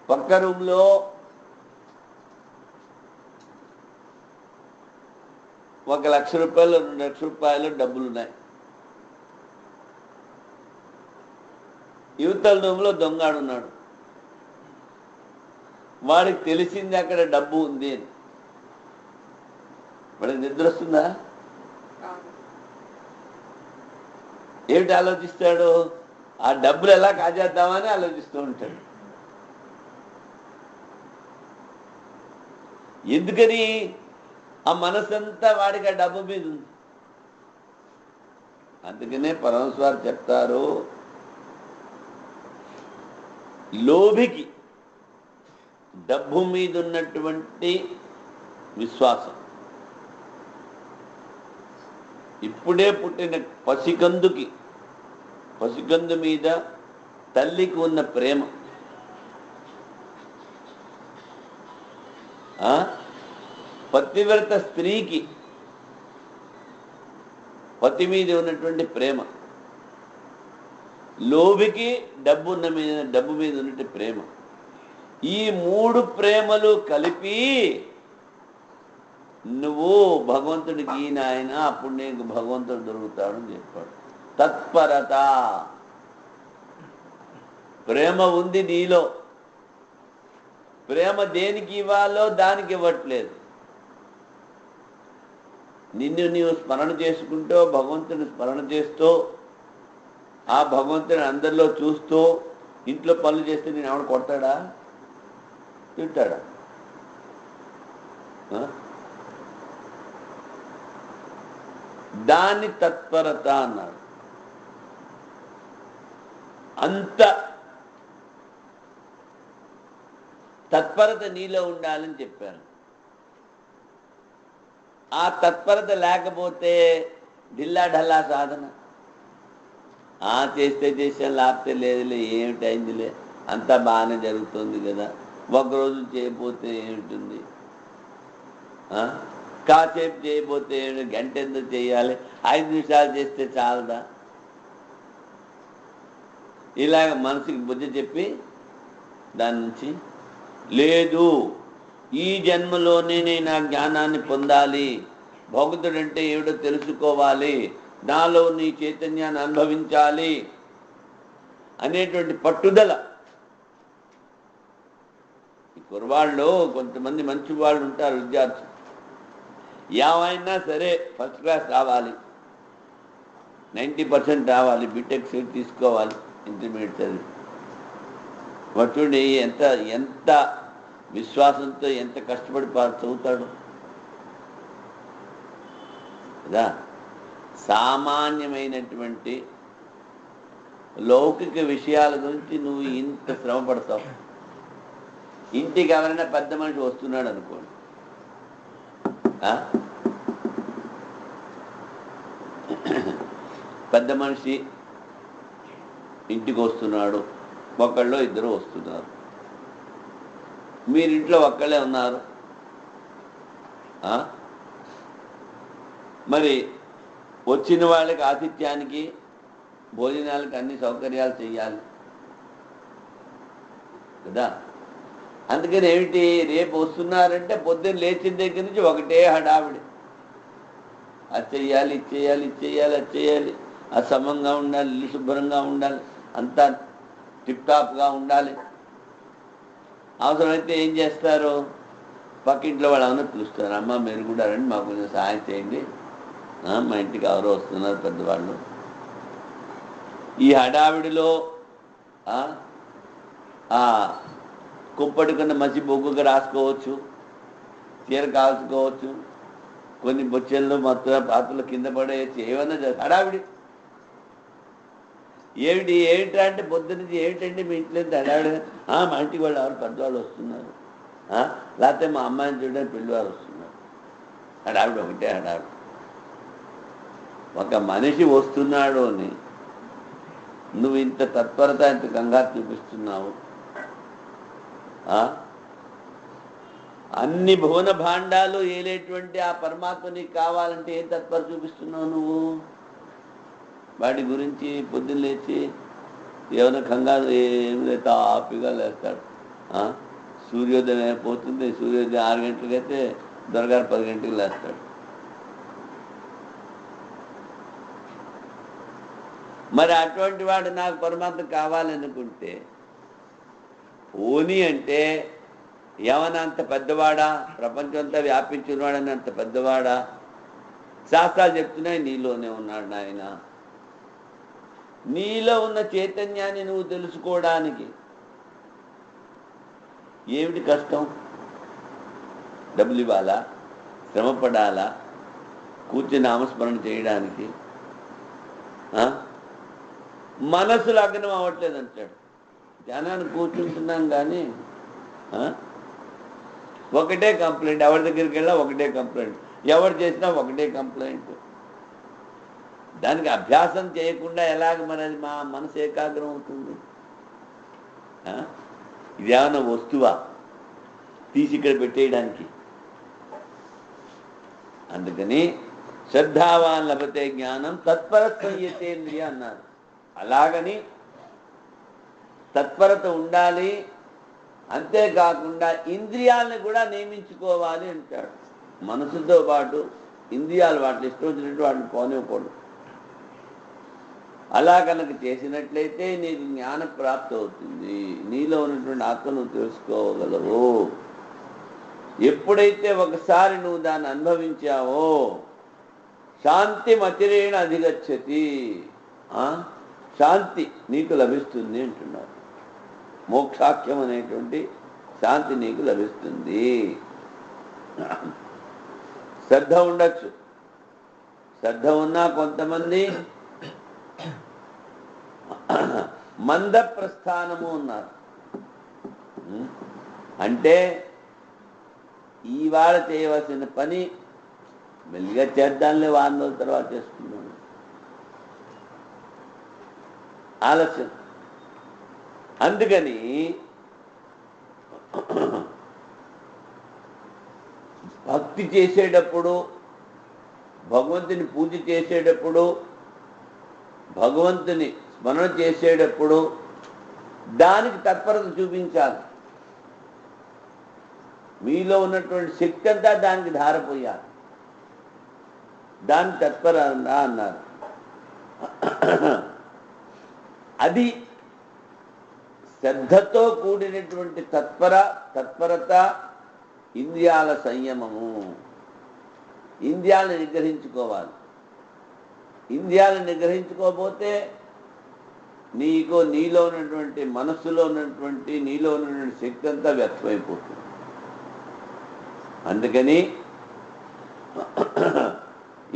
పక్క రూమ్లో ₹1,00,000 ₹2,00,000 డబ్బులున్నాయి. యువతల రూమ్లో దొంగాడున్నాడు. వాడికి తెలిసింది అక్కడ డబ్బు ఉంది అని. వాడికి నిద్ర వస్తుందా? ఏమిటి ఆలోచిస్తాడు? ఆ డబ్బులు ఎలా కాజేద్దామని ఆలోచిస్తూ ఉంటాడు. ఎందుకని? ఆ మనసంతా వాడికి ఆ డబ్బు మీద ఉంది. అందుకనే పరమేశ్వరు చెప్తారు, లోభికి డబ్బు మీద ఉన్నటువంటి విశ్వాసం ఇప్పుడే పుట్టిన పసికందు మీద తల్లికి ఉన్న ప్రేమ, పతివ్రత స్త్రీకి పతి మీద ఉన్నటువంటి ప్రేమ, లోభికి డబ్బు మీద ఉన్నటువంటి ప్రేమ, ఈ 3 ప్రేమలు కలిపి నువ్వు భగవంతుడికి నాయన అప్పుడు నీకు భగవంతుడు దొరుకుతాడని చెప్పాడు. తత్పరత, ప్రేమ ఉంది నీలో. ప్రేమ దేనికి ఇవ్వాలో దానికి ఇవ్వట్లేదు. నిన్ను నీవు స్మరణ చేసుకుంటూ భగవంతుని స్మరణ చేస్తూ ఆ భగవంతుని అందరిలో చూస్తూ ఇంట్లో పనులు చేస్తే నేను ఎవడు కొడతాడా? తింటాడా? దాన్ని తత్పరత అన్నాడు. అంత తత్పరత నీలో ఉండాలని చెప్పాను. ఆ తత్పరత లేకపోతే ఢిల్లా ఢల్లా సాధన, చేస్తే చేసాను లేకపోతే లేదులే, ఏమిటైందిలే, అంతా బాగానే జరుగుతుంది కదా, ఒకరోజు చేయకపోతే ఏమిటి, కాసేపు చేయకపోతే గంట ఎందుకు చేయాలి, 5 నిమిషాలు చేస్తే చాలదా, ఇలాగ మనసుకి బుద్ధి చెప్పి దాని నుంచి లేదు, ఈ జన్మలోనే నేను ఆ జ్ఞానాన్ని పొందాలి, భగవంతుడంటే ఏమిటో తెలుసుకోవాలి, నాలో నీ చైతన్యాన్ని అనుభవించాలి అనేటువంటి పట్టుదల. ఈ కుర్రవాళ్ళు కొంతమంది మంచి వాళ్ళు ఉంటారు, విద్యార్థులు, ఏమైనా సరే ఫస్ట్ క్లాస్ రావాలి, 90% రావాలి, బీటెక్ సీట్ తీసుకోవాలి, ఇంటర్మీడియట్ చదివి. చూడండి ఎంత విశ్వాసంతో ఎంత కష్టపడి చదువుతాడు. కదా. సామాన్యమైనటువంటి లౌకిక విషయాల గురించి నువ్వు ఇంత శ్రమ పడతావు. ఇంటికి ఎవరైనా పెద్ద మనిషి వస్తున్నాడు అనుకోండి, పెద్ద మనిషి ఇంటికి వస్తున్నాడు, ఒకళ్ళు ఇద్దరు వస్తున్నారు, మీరింట్లో ఒక్కళ్ళే ఉన్నారు. మరి వచ్చిన వాళ్ళకి ఆతిథ్యానికి భోజనాలకు అన్ని సౌకర్యాలు చెయ్యాలి కదా. అందుకని ఏమిటి, రేపు వస్తున్నారంటే పొద్దున్న లేచిన దగ్గర నుంచి ఒకటే హడావిడి. అది చెయ్యాలి, ఇది చేయాలి, ఇది చేయాలి, అది చేయాలి, అది సమంగా ఉండాలి, ఇల్లు శుభ్రంగా ఉండాలి, అంతా టిప్ టాప్గా ఉండాలి. అవసరమైతే ఏం చేస్తారు, పక్కింట్లో వాళ్ళని పిలుస్తారు, అమ్మ మీరు కూడా రండి, మాకు కొంచెం సహాయం చేయండి, మా ఇంటికి ఎవరో వస్తున్నారు పెద్దవాళ్ళు. ఈ హడావిడిలో కుప్పటికున్న మసి బొగ్గుగా రాసుకోవచ్చు, చీర కాల్చుకోవచ్చు, కొన్ని బొచ్చెల్లో మొత్తం పాత్రలు కింద పడేయచ్చు, ఏమన్నా హడావిడి. ఏమిటా అంటే పొద్దు నుంచి ఏమిటండి మీ ఇంట్లో హడావిడి, మా ఇంటికి వాళ్ళు ఎవరు పెద్దవాళ్ళు వస్తున్నారు, లేకపోతే మా అమ్మాయిని చూడడానికి పిల్లవారు వస్తున్నారు. హడావిడి ఒకటే హడావిడి. ఒక మనిషి వస్తున్నాడు అని నువ్వు ఇంత తత్పరత, ఇంత కంగారు చూపిస్తున్నావు. అన్ని భువన భాండాలు ఏలేటువంటి ఆ పరమాత్మ నీకు కావాలంటే ఏం తత్పర చూపిస్తున్నావు నువ్వు? వాటి గురించి పొద్దున్న లేచి ఏమైనా కంగారు ఏమి లేత ఆపిగా లేస్తాడు. సూర్యోదయం అయిపోతుంది, సూర్యోదయం 6 గంటలకైతే దొరగారు 10 గంటలకు లేస్తాడు. మరి అటువంటి వాడు నాకు పరమాత్మ కావాలనుకుంటే పోనీ అంటే ఏమన్నా అంత పెద్దవాడా, ప్రపంచం అంతా వ్యాపించినవాడని అంత పెద్దవాడా? శాస్త్రాలు చెప్తున్నాయి నీలోనే ఉన్నాడు నాయన. నీలో ఉన్న చైతన్యాన్ని నువ్వు తెలుసుకోవడానికి ఏమిటి కష్టం? డబ్బులు ఇవ్వాలా, శ్రమ పడాలా, కూర్చొని నామస్మరణ చేయడానికి? మనసు లగ్నం అవ్వట్లేదు అంటాడు. ధ్యానాన్ని కూర్చుంటున్నాం కానీ ఒకటే కంప్లైంట్, ఎవరి దగ్గరికి వెళ్ళినా ఒకటే కంప్లైంట్, ఎవరు చేసినా ఒకటే కంప్లైంట్. దానికి అభ్యాసం చేయకుండా ఎలాగ మరి అది మా మనసు ఏకాగ్రం అవుతుంది? ఇదేమన్నా వస్తువా తీసి ఇక్కడ పెట్టేయడానికి? అందుకని శ్రద్ధావాన్ లభతే జ్ఞానం తత్పర సంయతేంద్రియ అన్నారు. అలాగని తత్పరత ఉండాలి, అంతేకాకుండా ఇంద్రియాలను కూడా నియమించుకోవాలి అంటాడు. మనసుతో పాటు ఇంద్రియాలు వాటిని ఇష్టం వచ్చినట్టు వాటిని పోనివ్వకూడదు. అలా కనుక చేసినట్లయితే నీకు జ్ఞాన ప్రాప్తి అవుతుంది, నీలో ఉన్నటువంటి ఆత్మను తెలుసుకోగలవు. ఎప్పుడైతే ఒకసారి నువ్వు దాన్ని అనుభవించావో శాంతి మతిరేణ అధిగచ్చతి, శాంతి నీకు లభిస్తుంది అంటున్నారు. మోక్షాఖ్యం అనేటువంటి శాంతి నీకు లభిస్తుంది. శ్రద్ధ ఉండొచ్చు, శ్రద్ధ ఉన్నా కొంతమంది మంద ప్రస్థానము ఉన్నారు. అంటే ఇవాళ చేయవలసిన పని మెల్లిగా చేద్దాంలే, 4 రోజుల తర్వాత చేసుకున్నాను, ఆలస్యం. అందుకని భక్తి చేసేటప్పుడు, భగవంతుని పూజ చేసేటప్పుడు, భగవంతుని స్మరణ చేసేటప్పుడు దానికి తత్పరత చూపించాలి. మీలో ఉన్నటువంటి శక్తి అంతా దానికి ధారపోయాలి. దాన్ని తత్పర అన్నారు. అది శ్రద్ధతో కూడినటువంటి తత్పరత, ఇంద్రియాల సంయమము. ఇంద్రియాలను నిగ్రహించుకోవాలి. ఇంద్రియాలను నిగ్రహించుకోకపోతే నీలో ఉన్నటువంటి మనస్సులో ఉన్నటువంటి నీలో ఉన్నటువంటి శక్తి అంతా వ్యర్థమైపోతుంది. అందుకని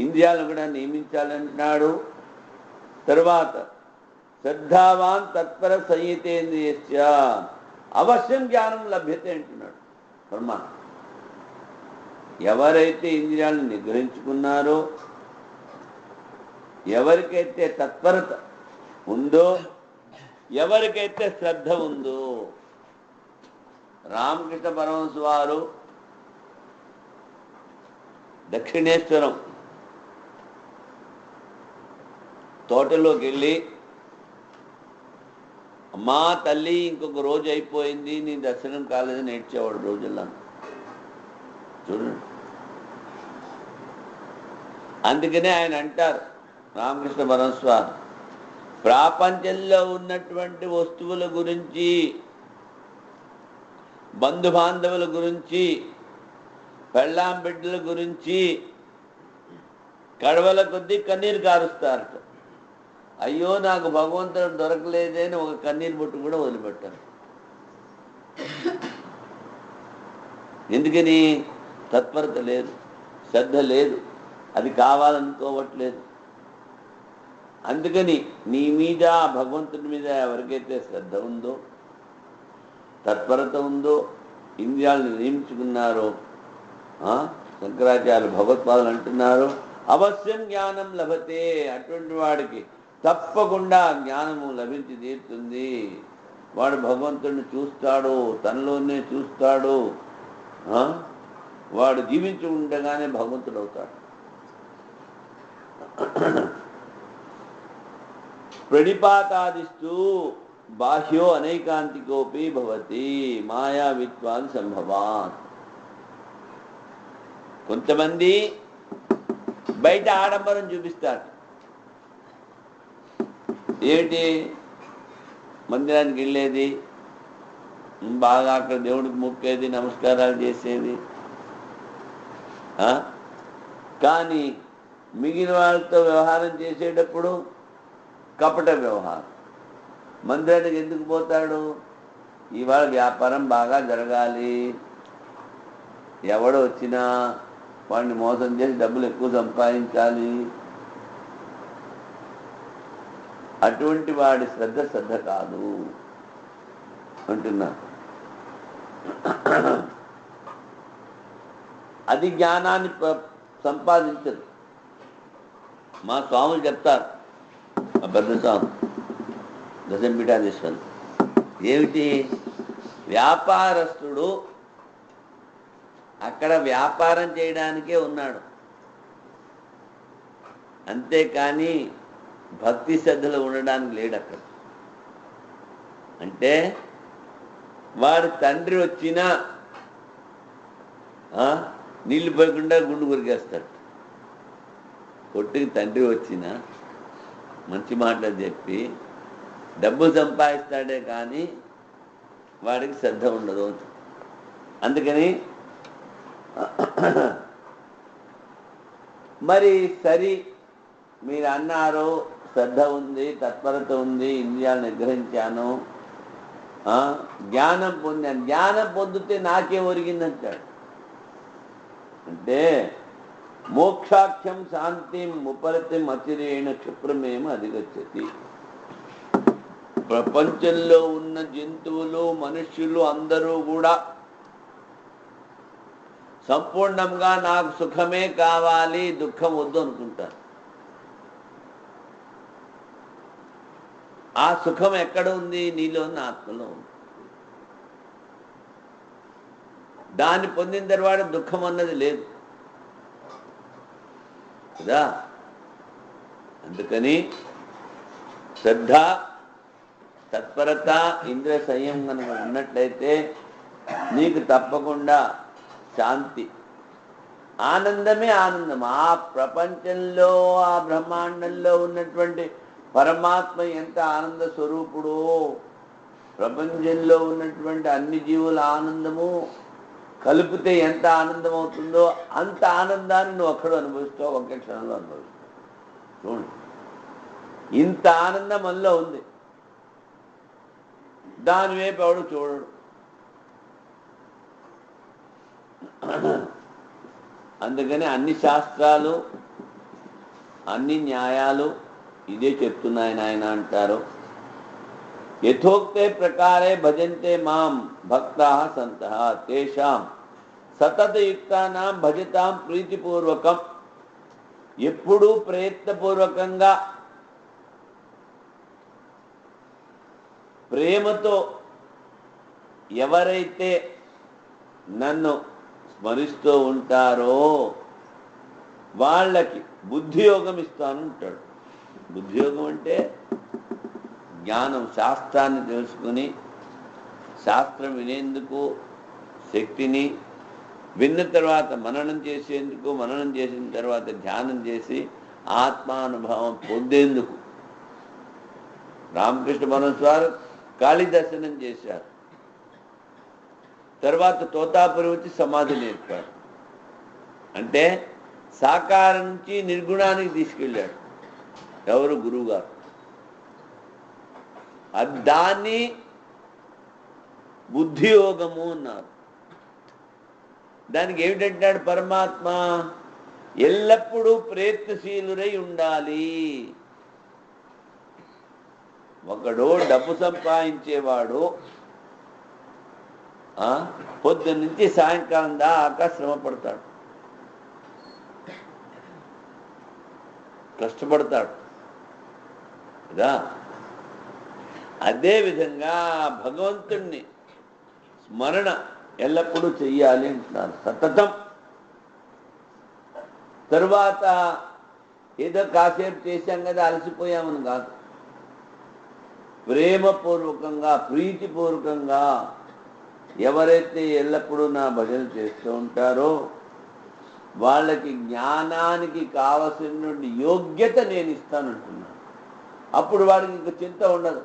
ఇంద్రియాలను కూడా నియమించాలంటున్నాడు. తర్వాత శ్రద్ధావాన్ తత్పర సంహితేంద్రియస్య అవశ్యం జ్ఞానం లభ్యతే అంటున్నాడు పరమాత్మ. ఎవరైతే ఇంద్రియాలను నిగ్రహించుకున్నారో, ఎవరికైతే తత్పరత ఉందో, ఎవరికైతే శ్రద్ధ ఉందో, రామకృష్ణ పరమహంస వారు దక్షిణేశ్వరం తోటలోకి వెళ్ళి, అమ్మా తల్లి ఇంకొక రోజు అయిపోయింది, నీ దర్శనం కాలేదని ఏడ్చేవాడు రోజుల్లో. చూడండి, అందుకనే ఆయన అంటారు రామకృష్ణ పరమహంస వారు, ప్రపంచంలో ఉన్నటువంటి వస్తువుల గురించి, బంధుబాంధవుల గురించి, పెళ్ళాం బిడ్డల గురించి కడవల కొద్దీ కన్నీరు కారుస్తారట. అయ్యో నాకు భగవంతుడు దొరకలేదే అని ఒక కన్నీరు బొట్టు కూడా వదిలిపెట్టారు. ఎందుకని? తత్పరత లేదు, శ్రద్ధ లేదు, అది కావాలనుకోవట్లేదు. అందుకని నీ మీద, భగవంతుడి మీద ఎవరికైతే శ్రద్ధ ఉందో, తత్పరత ఉందో, ఇంద్రియాలను నియమించుకున్నారో, శంకరాచార్య భగవత్పాదులు అంటున్నారు, అవశ్యం జ్ఞానం లభతే. అటువంటి వాడికి తప్పకుండా జ్ఞానము లభించి తీరుతుంది. వాడు భగవంతుడిని చూస్తాడు, తనలోనే చూస్తాడు. వాడు జీవించి ఉండగానే భగవంతుడు అవుతాడు. ప్రణిపాతాదిస్తూ బాహ్యో అనైకాంతికోపి భవతి మాయావిత్వాన్ సంభవాత్. కొంతమంది బయట ఆడంబరం చూపిస్తారు. ఏమిటి? మందిరానికి వెళ్ళేది, బాగా అక్కడ దేవుడికి మొక్కేది, నమస్కారాలు చేసేది. కానీ మిగిలిన వాళ్ళతో వ్యవహారం చేసేటప్పుడు కపట వ్యవహారం. మందిరానికి ఎందుకు పోతాడు? ఇవాళ వ్యాపారం బాగా జరగాలి, ఎవడో వచ్చినా వాడిని మోసం చేసి డబ్బులు ఎక్కువ సంపాదించాలి. అటువంటి వాడి శ్రద్ధ కాదు అంటున్నా. అది జ్ఞానాన్ని సంపాదించదు. మా స్వాములు చెప్తారు, మా పెద్ద స్వామి దశంపీఠాధీశ్వరులు, ఏమిటి? వ్యాపారస్తుడు అక్కడ వ్యాపారం చేయడానికే ఉన్నాడు, అంతేకాని భక్తి శ్రద్ధలు ఉండడానికి లేడు అక్కడ. అంటే వాడి తండ్రి వచ్చినా నీళ్లు పోయకుండా గుండు కొరికేస్తాడు. కొట్టుకి తండ్రి వచ్చినా మంచి మాటలు చెప్పి డబ్బు సంపాదిస్తాడే కానీ వాడికి శ్రద్ధ ఉండదు. అందుకని మరి సరి మీరు అన్నారు, శ్రద్ధ ఉంది, తత్పరత ఉంది, ఇంద్రియాలను నిగ్రహించాను, జ్ఞానం పొందాను. జ్ఞానం పొందితే నాకే ఒరిగిందంటాడు. అంటే మోక్షాఖ్యం శాంతిం ఉపరతిం అతిరేణ క్షిప్రమేమో అధిగచ్చతి. ప్రపంచంలో ఉన్న జంతువులు, మనుష్యులు అందరూ కూడా సంపూర్ణంగా నాకు సుఖమే కావాలి, దుఃఖం వద్దు అనుకుంటారు. ఆ సుఖం ఎక్కడ ఉంది? నీలో ఉన్న ఆత్మలో ఉంది. దాన్ని పొందిన తర్వాత దుఃఖం అన్నది లేదు కదా. అందుకని శ్రద్ధ, తత్పరత, ఇంద్రియ సంయమం కనుక ఉన్నట్లయితే నీకు తప్పకుండా శాంతి, ఆనందమే ఆనందం. ఆ ప్రపంచంలో, ఆ బ్రహ్మాండంలో ఉన్నటువంటి పరమాత్మ ఎంత ఆనంద స్వరూపుడో, ప్రపంచంలో ఉన్నటువంటి అన్ని జీవుల ఆనందము కలిపితే ఎంత ఆనందం అవుతుందో అంత ఆనందాన్ని నువ్వు ఒక్కడు అనుభవిస్తావు, ఒకే క్షణంలో అనుభవిస్తావు. చూడండి, ఇంత ఆనందం మనలో ఉంది, దాని వైపు ఎవడు చూడడు. అందుకని అన్ని శాస్త్రాలు అన్ని న్యాయాలు ఇదే చెప్తున్నాయని ఆయన అంటారు. యథోక్తే ప్రకారే భజంతే మాం భక్తాః సంతః తేషాం సతతయుక్తానాం భజతాం ప్రీతిపూర్వకం. ఎప్పుడూ ప్రయత్నపూర్వకంగా ప్రేమతో ఎవరైతే నన్ను స్మరిస్తూ ఉంటారో వాళ్ళకి బుద్ధియోగం ఇస్తానంటాడు. బుద్ధియోగం అంటే జ్ఞానం, శాస్త్రాన్ని తెలుసుకుని శాస్త్రం వినేందుకు శక్తిని, విన్న తర్వాత మననం చేసేందుకు, మననం చేసిన తర్వాత ధ్యానం చేసి ఆత్మానుభవం పొందేందుకు. రామకృష్ణ పరమహంస వారు కాళీ దర్శనం చేశారు, తర్వాత తోతాపురి వచ్చి సమాధి నేర్పాడు. అంటే సాకారం నుంచి నిర్గుణానికి తీసుకెళ్ళాడు ఎవరు? గురువుగారు. దాన్ని బుద్ధియోగము అన్నారు. దానికి ఏమిటంటాడు పరమాత్మ? ఎల్లప్పుడూ ప్రయత్నశీలురై ఉండాలి. ఒకడు డబ్బు సంపాదించేవాడు పొద్దున్న నుంచి సాయంకాలం దాకా శ్రమ పడతాడు, కష్టపడతాడు కదా. అదేవిధంగా భగవంతుణ్ణి స్మరణ ఎల్లప్పుడూ చెయ్యాలి అంటున్నారు, సతతం. తరువాత ఏదో కాసేపు చేశాం కదా అలసిపోయామని కాదు, ప్రేమపూర్వకంగా ప్రీతిపూర్వకంగా ఎవరైతే ఎల్లప్పుడూ నా భజన చేస్తూ ఉంటారో వాళ్ళకి జ్ఞానానికి కావలసిన యోగ్యత నేను ఇస్తానంటున్నాను. అప్పుడు వాడికి ఇంక చింత ఉండదు.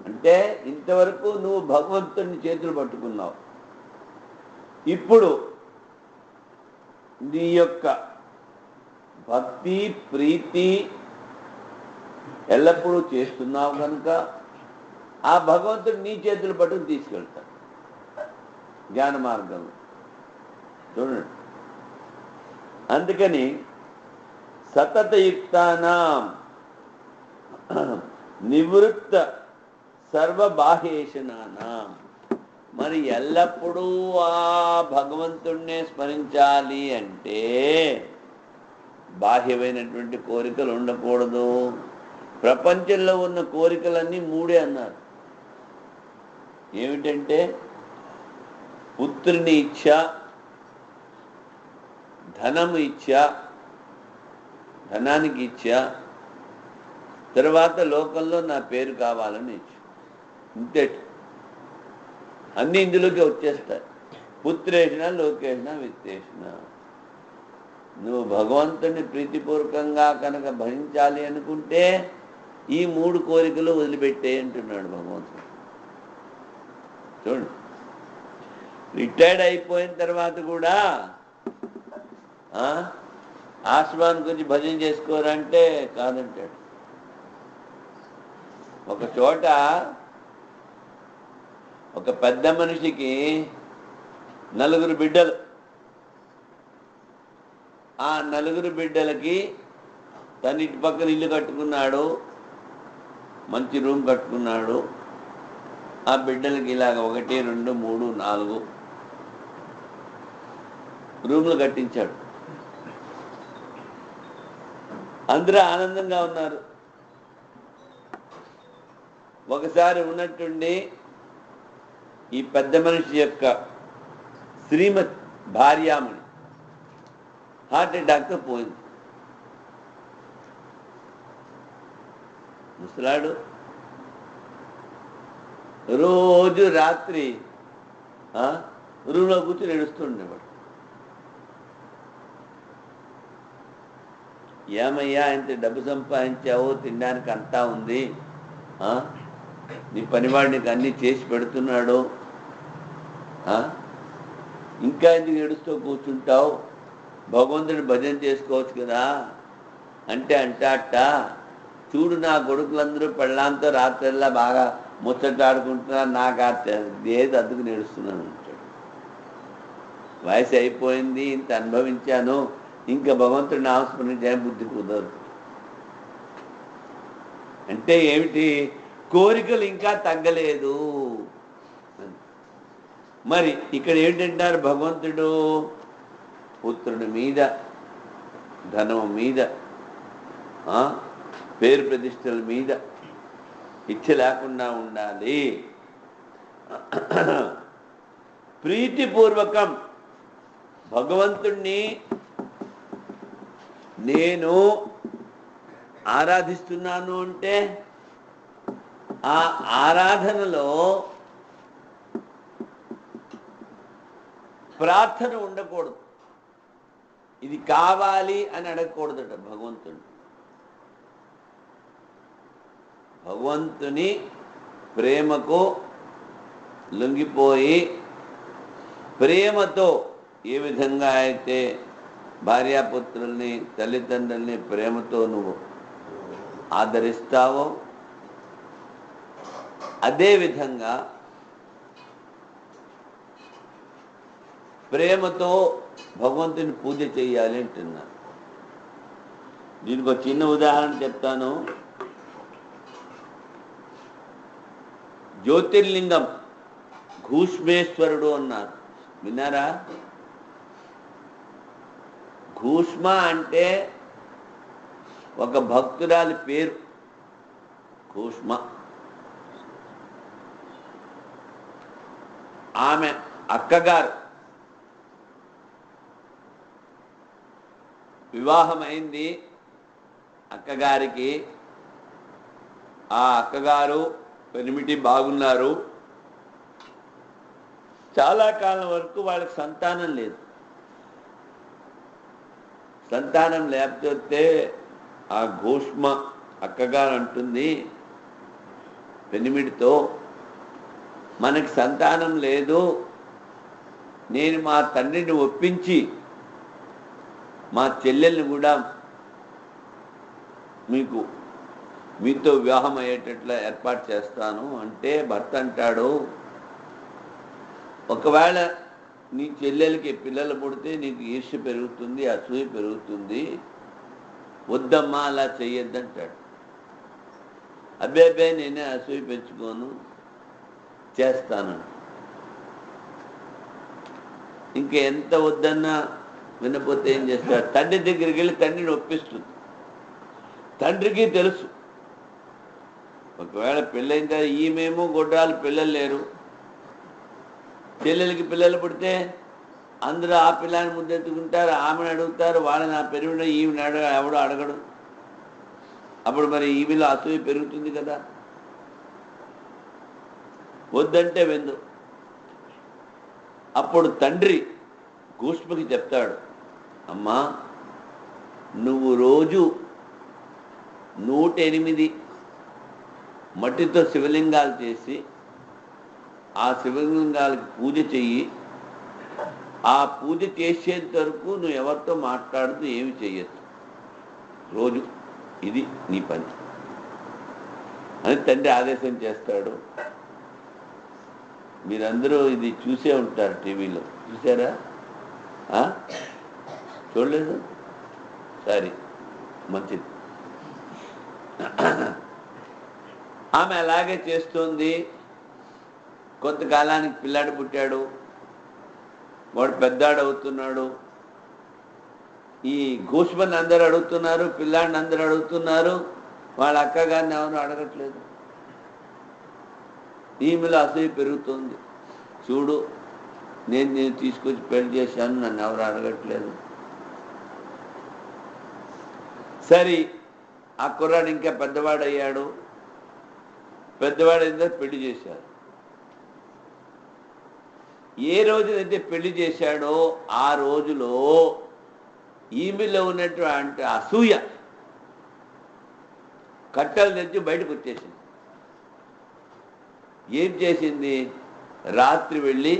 అంటే ఇంతవరకు నువ్వు భగవంతుని చేతులు పట్టుకున్నావు, ఇప్పుడు నీ యొక్క భక్తి ప్రీతి ఎల్లప్పుడూ చేస్తున్నావు కనుక ఆ భగవంతుడు నీ చేతులు పట్టుకుని తీసుకెళ్తాడు జ్ఞాన మార్గంలో. చూడండి, అందుకని సతతయుక్తానాం నివృత్త సర్వబాహ్యేషణానాం. మరి ఎల్లప్పుడూ ఆ భగవంతుణ్ణే స్మరించాలి అంటే బాహ్యమైనటువంటి కోరికలు ఉండకూడదు. ప్రపంచంలో ఉన్న కోరికలన్నీ మూడే అన్నారు. ఏమిటంటే పుత్రుని ఇచ్ఛ, ధనము ఇచ్ఛ, ధనానికి ఇచ్ఛ, తర్వాత లోకంలో నా పేరు కావాలని ఇచ్ఛ. ఇంతే, అన్నీ ఇందులోకి వచ్చేస్తాయి. పుత్రేషణ, లోకేషణ, విత్తేషణ. నువ్వు భగవంతుని ప్రీతిపూర్వకంగా కనుక భరించాలి అనుకుంటే ఈ మూడు కోరికలు వదిలిపెట్టే అంటున్నాడు భగవంతుడు. చూడండి, రిటైర్డ్ అయిపోయిన తర్వాత కూడా ఆశ్రమానికి వచ్చి భజన చేసుకోరంటే కాదంటాడు. ఒక చోట ఒక పెద్ద మనిషికి 4 బిడ్డలు. ఆ 4 బిడ్డలకి తన ఇంటి పక్కన ఇల్లు కట్టుకున్నాడు, మంచి రూమ్ కట్టుకున్నాడు. ఆ బిడ్డలకి ఇలాగ 1, 2, 3, 4 రూమ్లు కట్టించాడు. అందరూ ఆనందంగా ఉన్నారు. ఒకసారి ఉన్నట్టుండి ఈ పెద్ద మనిషి యొక్క శ్రీమతి భార్యామణి హార్ట్ అటాక్తో పోయింది. ముసలాడు రోజు రాత్రి రూమ్లో కూర్చొని ఏడుస్తుండేవాడు. ఏమయ్యా ఇంత డబ్బు సంపాదించావో, తినడానికి అంతా ఉంది, నీ పనివాడు నీకు అన్నీ చేసి పెడుతున్నాడు, ఇంకా ఎందుకు ఏడుస్తూ కూర్చుంటావు, భగవంతుని భజన చేసుకోవచ్చు కదా అంటే అట్ట చూడు, నా కొడుకులందరూ పెళ్ళాంతో రాత్రిల్లా బాగా ముచ్చటాడుకుంటున్నారు, నాకు ఏది అద్దుకు నేడుస్తున్నాను అంటాడు. వయసు అయిపోయింది, ఇంత అనుభవించాను, ఇంకా భగవంతుడి నామస్మరించే బుద్ధి కుదరదు. అంటే ఏమిటి? కోరికలు ఇంకా తగ్గలేదు. మరి ఇక్కడ ఏంటంటారు? భగవంతుడు పుత్రుడి మీద, ధనం మీద, పేరు ప్రతిష్టల మీద ఇచ్చ లేకుండా ఉండాలి. ప్రీతిపూర్వకం భగవంతుణ్ణి నేను ఆరాధిస్తున్నాను అంటే ఆ ఆరాధనలో ప్రార్థన ఉండకూడదు. ఇది కావాలి అని అడగకూడదట భగవంతుడు. భగవంతుని ప్రేమకు లొంగిపోయి ప్రేమతో ఏ విధంగా అయితే భార్యాపుత్రుల్ని, తల్లిదండ్రుల్ని ప్రేమతో నువ్వు ఆదరిస్తావో అదేవిధంగా ప్రేమతో భగవంతుని పూజ చేయాలి అంటున్నారు. దీనికి ఒక చిన్న ఉదాహరణ చెప్తాను. జ్యోతిర్లింగం ఘూష్మేశ్వరుడు అన్నారు, విన్నారా? ఘూష్మ అంటే ఒక భక్తురాలి పేరు. ఘూష్మ ఆమె అక్కగారు వివాహమైంది. అక్కగారికి ఆ అక్కగారు పెనిమిటి బాగున్నారు. చాలా కాలం వరకు వాళ్ళకి సంతానం లేదు. సంతానం లేకపోతే ఆ ఘూష్మ అక్కగారు అంటుంది పెనిమిడితో, మనకి సంతానం లేదు, నేను మా తండ్రిని ఒప్పించి మా చెల్లెల్ని కూడా మీతో వివాహం అయ్యేటట్లా ఏర్పాటు చేస్తాను అంటే భర్త అంటాడు, ఒకవేళ నీ చెల్లెలకి పిల్లలు పుడితే నీకు ఈర్ష్య పెరుగుతుంది, అసూయ పెరుగుతుంది, వద్దమ్మా అలా చెయ్యొద్దంటాడు. అబ్బే నేనే అసూయ పెంచుకోను, చేస్తాను. ఇంకెంత వద్దన్నా వినపోతే ఏం చేస్తాడు? తండ్రి దగ్గరికి వెళ్ళి తండ్రిని ఒప్పిస్తుంది. తండ్రికి తెలుసు ఒకవేళ పెళ్ళైన తర్వాత ఈమెమో గొడ్రాలు పిల్లలు లేరు, చెల్లెలకి పిల్లలు పుడితే అందరూ ఆ పిల్లని ముద్దెత్తుకుంటారు, ఆమెను అడుగుతారు, వాళ్ళని ఆ పెరిగిన ఈమెను ఎవడో అడగడు. అప్పుడు మరి ఈమెలో అసూయ పెరుగుతుంది కదా. వద్దంటే వెందు. అప్పుడు తండ్రి ఘూష్మకి చెప్తాడు, అమ్మా నువ్వు రోజు 108 మట్టితో శివలింగాలు చేసి ఆ శివలింగాలకి పూజ చెయ్యి. ఆ పూజ చేసేంత వరకు నువ్వు ఎవరితో మాట్లాడుతూ ఏమి చెయ్యొద్దు, రోజు ఇది నీ పని అని తండ్రి ఆదేశం చేస్తాడు. మీరందరూ ఇది చూసే ఉంటారు, టీవీలో చూసారా? చూడలేదు? సరే, మంచిది. ఆమె అలాగే చేస్తుంది. కొంతకాలానికి పిల్లాడు పుట్టాడు, వాడు పెద్దాడు అవుతున్నాడు. ఈ ఘూష్మని అందరూ అడుగుతున్నారు, పిల్లాడిని అందరూ అడుగుతున్నారు, వాళ్ళ అక్కగారిని ఎవరు అడగట్లేదు. ఈమెలో అసూయ పెరుగుతుంది. చూడు, నేను తీసుకొచ్చి పెళ్లి చేశాను, నన్ను ఎవరు అడగట్లేదు. సరే, ఆ కుర్రాడు ఇంకా పెద్దవాడయ్యాడు. పెద్దవాడైన పెళ్లి చేశారు. ఏ రోజునైతే పెళ్లి చేశాడో ఆ రోజులో ఈమెలో ఉన్నటువంటి అసూయ కట్టలు తెచ్చి బయటకు వచ్చేసింది. ఏం చేసింది? రాత్రి వెళ్ళి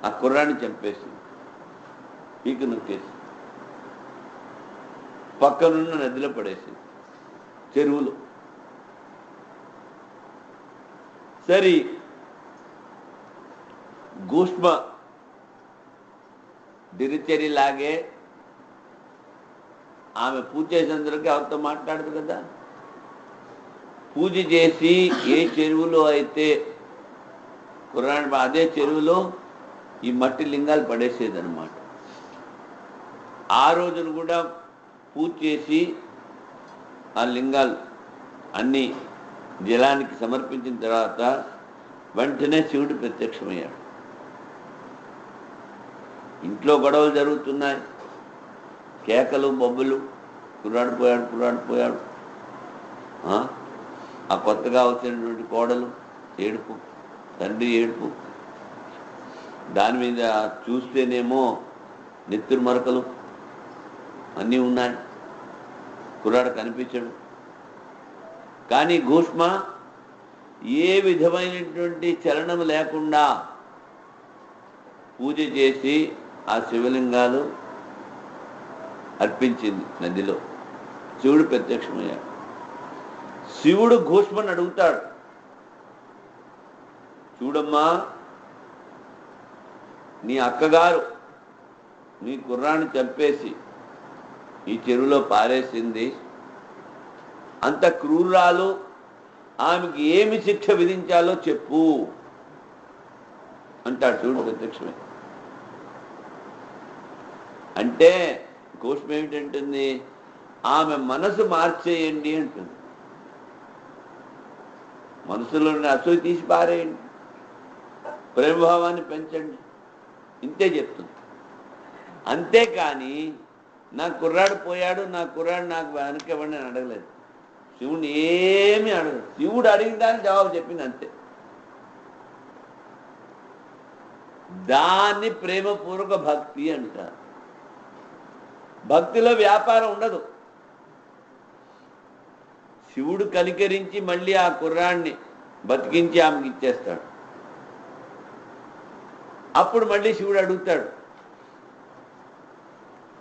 ఆ కుర్రాన్ని చంపేసింది, పీక నొక్కేసి పక్కనున్న నదిలో పడేసింది, చెరువులో. సరే, ఘూష్మ దినచర్యలాగే ఆమె పూజ చేసేందరికి ఎవరితో మాట్లాడదు కదా. పూజ చేసి ఏ చెరువులో అయితే కుర్రాన్ అదే చెరువులో ఈ మట్టి లింగాలు పడేసేదన్నమాట. ఆ రోజున కూడా పూజ చేసి ఆ లింగాలు అన్నీ జలానికి సమర్పించిన తర్వాత వెంటనే శివుడు ప్రత్యక్షమయ్యాడు. ఇంట్లో గొడవలు జరుగుతున్నాయి, కేకలు బొబ్బులు, కుర్రాడు పోయాడు కుర్రాడు పోయాడు, ఆ కొత్తగా వచ్చినటువంటి కోడలు ఏడుపు, తండ్రి ఏడుపు, దాని మీద చూస్తేనేమో నెత్తురు మరకలు అన్నీ ఉన్నాయి, కుర్రాడు కనిపించడు. కానీ భూష్మ ఏ విధమైనటువంటి చలనం లేకుండా పూజ చేసి ఆ శివలింగాలు అర్పించింది నదిలో. శివుడు ప్రత్యక్షమయ్యాడు. శివుడు భూష్మని అడుగుతాడు, చూడమ్మా, నీ అక్కగారు నీ కుర్రాన్ని చంపేసి ఈ చెరువులో పారేసింది, అంత క్రూరాలు, ఆమెకి ఏమి శిక్ష విధించాలో చెప్పు అంటాడు శివుడు ప్రత్యక్షమే. అంటే భూష్మ ఏమిటంటుంది, ఆమె మనసు మార్చేయండి అంటుంది. మనసులోని అసూయ తీసి పారేయండి, ప్రేమభావాన్ని పెంచండి, ఇంతే చెప్తుంది. అంతేకాని నా కుర్రాడు పోయాడు, నా కుర్రాడు నాకు వెనక్కివ్వండి అని అడగలేదు. శివుని ఏమీ అడగదు. శివుడు అడిగిన దానికి జవాబు చెప్పింది అంతే. దాన్ని ప్రేమపూర్వక భక్తి అంటారు. భక్తిలో వ్యాపారం ఉండదు. శివుడు కనికరించి మళ్ళీ ఆ కుర్రాన్ని బతికించి ఆమెకి ఇచ్చేస్తాడు. అప్పుడు మళ్ళీ శివుడు అడుగుతాడు,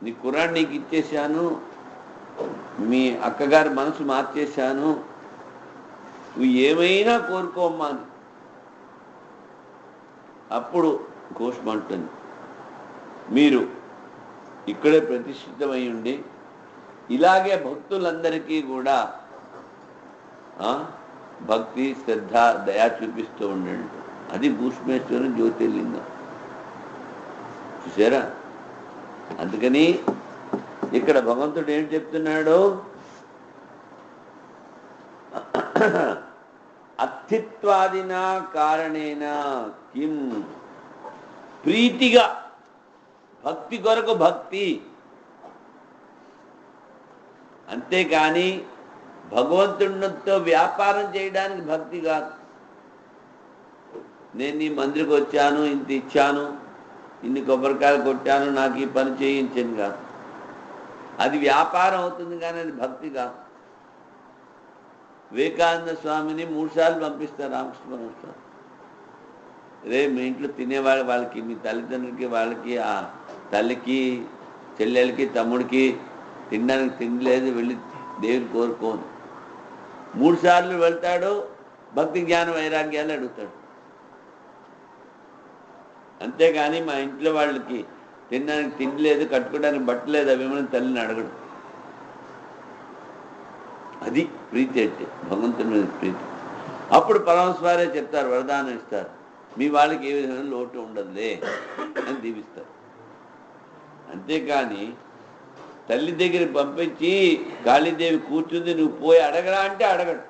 నీ కుర్రాన్ని నీకు ఇచ్చేశాను, మీ అక్కగారి మనసు మార్చేశాను, నువ్వు ఏమైనా కోరుకోమ్మా అని. అప్పుడు ఘోష్ అంటుంది, మీరు ఇక్కడే ప్రతిష్ఠితమై ఉండి ఇలాగే భక్తులందరికీ కూడా భక్తి శ్రద్ధ దయా చూపిస్తూ ఉండండి. అది భూష్మేశ్వరం జ్యోతిర్లింగం. చూసారా? అందుకని ఇక్కడ భగవంతుడు ఏం చెప్తున్నాడు, అస్థిత్వాదినా కారణేన కిం, ప్రీతిగా భక్తి కొరకు భక్తి, అంతేకాని భగవంతుడితో వ్యాపారం చేయడానికి భక్తి కాదు. నేను నీ మందిరికి వచ్చాను, ఇంత ఇచ్చాను, ఇన్ని కొబ్బరికాయలు కొట్టాను, నాకు ఈ పని చేయించను కాదు. అది వ్యాపారం అవుతుంది కానీ అది భక్తి కాదు. వివేకానంద స్వామిని 3 సార్లు పంపిస్తారు రామకృష్ణ పరమహంస. రే మీ ఇంట్లో తినేవాళ్ళు వాళ్ళకి, మీ తల్లిదండ్రులకి, వాళ్ళకి, ఆ తల్లికి, చెల్లెలకి, తమ్ముడికి తినడానికి తిండి లేదు, వెళ్ళి దేవుని కోరుకోను. 3 సార్లు వెళ్తాడు, భక్తి జ్ఞాన వైరాగ్యాలు అడుగుతాడు. అంతేగాని మా ఇంట్లో వాళ్ళకి తినడానికి తిండి లేదు, కట్టుకోవడానికి బట్టలేదు, అవేమని తల్లిని అడగడు. అది ప్రీతి అంటే, భగవంతుని మీద ప్రీతి. అప్పుడు పరమహంస వారే చెప్తారు, వరదానం ఇస్తారు, మీ వాళ్ళకి ఏ విధమైన లోటు ఉండదులే అని దీవిస్తారు. అంతేకాని తల్లి దగ్గర పంపించి కాళీదేవి కూర్చుంది, నువ్వు పోయి అడగరా అంటే అడగడు.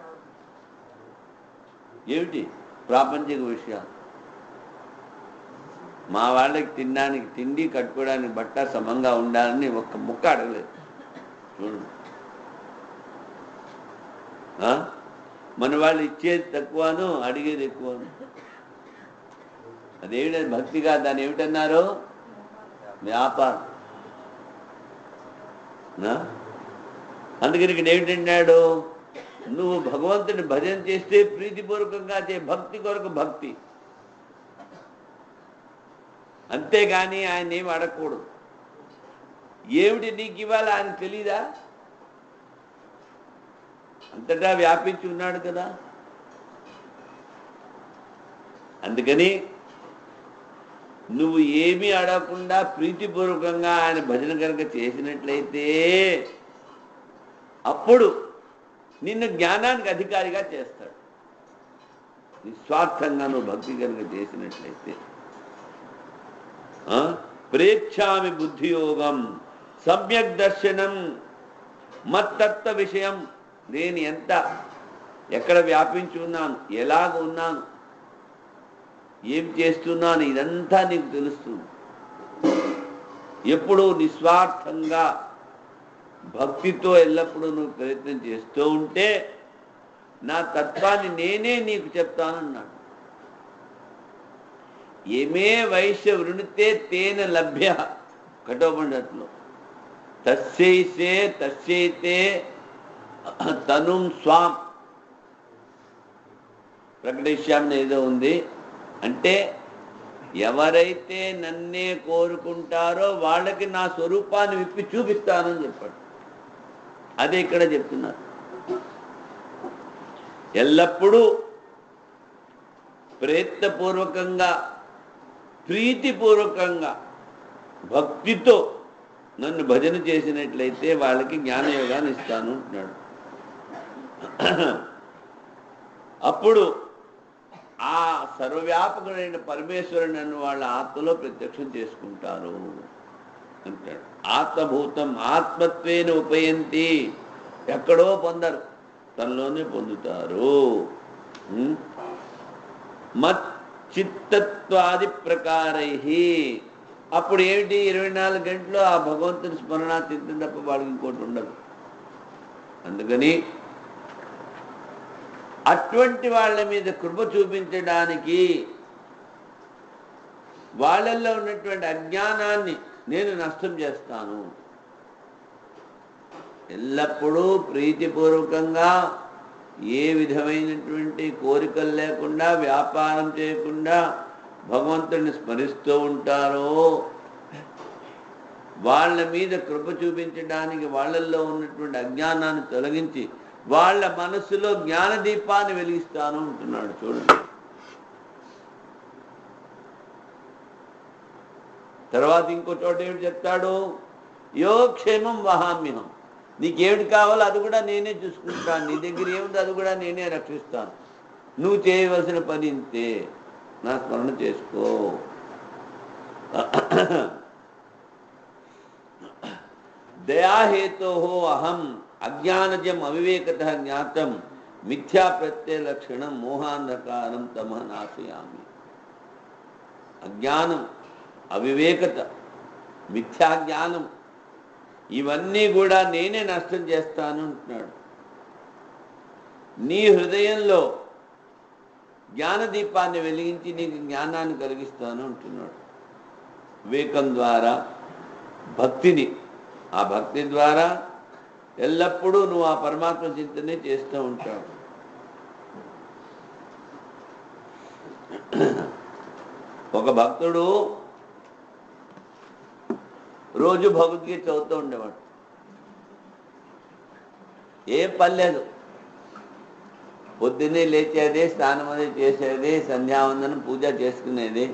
ఏమిటి ప్రాపంచిక విషయాలు. మా వాళ్ళకి తినడానికి తిండి, కట్టుకోవడానికి బట్ట, సమంగా ఉండాలని ఒక్క ముక్క అడగలేదు. చూడండి, మన వాళ్ళు ఇచ్చేది తక్కువను, అడిగేది ఎక్కువను. అదేమిటది భక్తిగా, దాన్ని ఏమిటన్నారు, వ్యాపారం. అందుకని ఇక్కడ ఏమిటన్నాడు, నువ్వు భగవంతుని భజన చేస్తే ప్రీతిపూర్వకంగా చే, భక్తి కొరకు భక్తి, అంతేగాని ఆయన ఏమి అడగకూడదు. ఏమిటి నీకు ఇవ్వాలి ఆయన తెలీదా? అంతటా వ్యాపించి ఉన్నాడు కదా. అందుకని నువ్వు ఏమీ అడగకుండా ప్రీతిపూర్వకంగా ఆయన భజన కనుక చేసినట్లయితే అప్పుడు నిన్ను జ్ఞానానికి అధికారిగా చేస్తాడు. నిస్వార్థంగా నువ్వు భక్తి కనుక చేసినట్లయితే. ప్రేక్షామి బుద్ధియోగం సమ్యక్ దర్శనం మత్తత్వ విషయం. నేను ఎక్కడ వ్యాపించి ఉన్నాను, ఎలాగ ఉన్నాను, ఏం చేస్తున్నాను, ఇదంతా నీకు తెలుస్తుంది. ఎప్పుడు నిస్వార్థంగా భక్తితో ఎల్లప్పుడూ నువ్వు ప్రయత్నం చేస్తూ ఉంటే నా తత్వాన్ని నేనే నీకు చెప్తానన్నాడు. ఏమే వైశ్య వృణితే తేన లభ్య కఠోపనిషత్తులో తస్యైతే తనుం స్వాం ప్రకటిష్యామని ఏదో ఉంది. అంటే ఎవరైతే నన్నే కోరుకుంటారో వాళ్ళకి నా స్వరూపాన్ని విప్పి చూపిస్తానని చెప్పాడు. అదే ఇక్కడ చెప్తున్నారు. ఎల్లప్పుడూ ప్రయత్నపూర్వకంగా ప్రీతిపూర్వకంగా భక్తితో నన్ను భజన చేసినట్లయితే వాళ్ళకి జ్ఞానయోగాన్ని ఇస్తాను అంటున్నాడు. అప్పుడు ఆ సర్వవ్యాపకుడైన పరమేశ్వరుడు నన్ను వాళ్ళ ఆత్మలో ప్రత్యక్షం చేసుకుంటారు అంటాడు. ఆత్మభూతం ఆత్మత్వేన ఉపయంతి. ఎక్కడో పొందరు, తనలోనే పొందుతారు. మత్ చిత్తత్వాది ప్రకారై. అప్పుడు ఏమిటి, 24 గంటలు ఆ భగవంతుని స్మరణ చింతన తప్ప వాళ్ళకి ఇంకోటి ఉండదు. అందుకని అటువంటి వాళ్ళ మీద కృప చూపించడానికి వాళ్ళల్లో ఉన్నటువంటి అజ్ఞానాన్ని నేను నష్టం చేస్తాను. ఎల్లప్పుడూ ప్రీతిపూర్వకంగా ఏ విధమైనటువంటి కోరికలు లేకుండా వ్యాపారం చేయకుండా భగవంతుడిని స్మరిస్తూ ఉంటారో వాళ్ళ మీద కృప చూపించడానికి వాళ్ళల్లో ఉన్నటువంటి అజ్ఞానాన్ని తొలగించి వాళ్ళ మనస్సులో జ్ఞానదీపాన్ని వెలిగిస్తాను అంటున్నాడు. చూడండి, తర్వాత ఇంకో చోట ఏమిటి చెప్తాడు, యోగక్షేమం వహామ్యహం. నీకేమిటి కావాలో అది కూడా నేనే చూసుకుంటాను, నీ దగ్గర ఏముంది అది కూడా నేనే రక్షిస్తాను. నువ్వు చేయవలసిన పని ఇంతే, నా స్మరణ చేసుకో. దయాహేతో అహం అజ్ఞానజం అవివేకత జ్ఞాతం మిథ్యా ప్రత్యయ లక్షణం మోహాంధకారం తమ నాశయామి. అజ్ఞానం, అవివేకత, మిథ్యాజ్ఞానం ఇవన్నీ కూడా నేనే నష్టం చేస్తాను అంటున్నాడు. నీ హృదయంలో జ్ఞానదీపాన్ని వెలిగించి నీకు జ్ఞానాన్ని కలిగిస్తాను అంటున్నాడు. వివేకం ద్వారా భక్తిని, ఆ భక్తి ద్వారా ఎల్లప్పుడూ నువ్వు ఆ పరమాత్మ చింతనే చేస్తూ ఉంటావు. ఒక భక్తుడు రోజు భగవద్గీత చదువుతూ ఉండేవాడు. ఏం పర్లేదు, పొద్దున్నే లేచేది, స్నానం అది చేసేది, సంధ్యావందనం పూజ చేసుకునేది,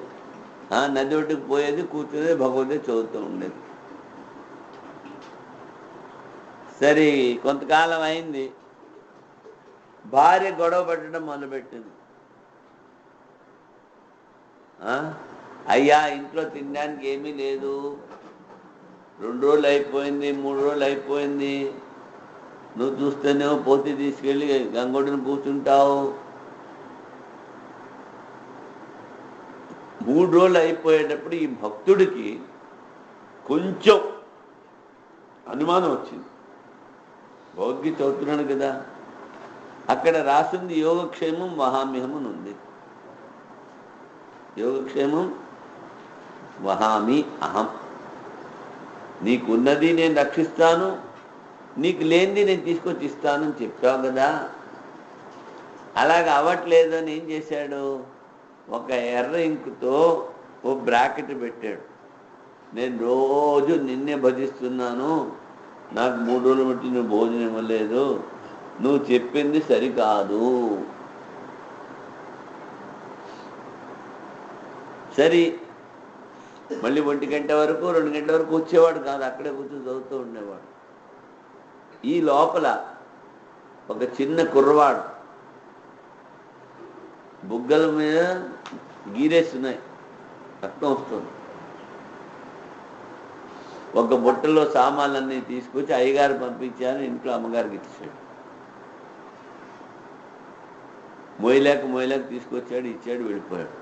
నది ఒడ్డుకు పోయేది, కూర్చునేది, భగవద్గీత చదువుతూ ఉండేది. సరే కొంతకాలం అయింది, భార్య గొడవ పెట్టడం మొదలుపెట్టింది. అయ్యా ఇంట్లో తినడానికి ఏమీ లేదు, 2 రోజులు అయిపోయింది, 3 రోజులు అయిపోయింది, నువ్వు చూస్తేనేమో పోతి తీసుకెళ్ళి గంగొడ్డును కూర్చుంటావు. 3 రోజులు అయిపోయేటప్పుడు ఈ భక్తుడికి కొంచెం అనుమానం వచ్చింది. భగవద్గీత చదువుతున్నాడు కదా, అక్కడ రాసింది యోగక్షేమం వహామ్యహం అని ఉంది. యోగక్షేమం వహామి అహం. నీకున్నది నేను రక్షిస్తాను, నీకు లేనిది నేను తీసుకొచ్చి ఇస్తానని చెప్పావు కదా. అలాగ అవ్వట్లేదని ఏం చేశాడు, ఒక ఎర్ర ఇంకుతో ఓ బ్రాకెట్ పెట్టాడు. నేను రోజు నిన్నే భజిస్తున్నాను, నాకు 3 రోజులు బట్టి నువ్వు భోజనం ఇవ్వలేదు, నువ్వు చెప్పింది సరికాదు. సరే మళ్ళీ 1 గంట వరకు 2 గంటల వరకు వచ్చేవాడు కాదు, అక్కడే కూర్చొని చదువుతూ ఉండేవాడు. ఈ లోపల ఒక చిన్న కుర్రవాడు బుగ్గల మీద గీరేస్తున్నాయి, రక్తం వస్తుంది. ఒక బుట్టలో సామాన్లన్నీ తీసుకొచ్చి అయ్యగారు పంపించాను, ఇంట్లో అమ్మగారికి ఇచ్చాడు. మోయలేక తీసుకొచ్చాడు, ఇచ్చాడు, వెళ్ళిపోయాడు.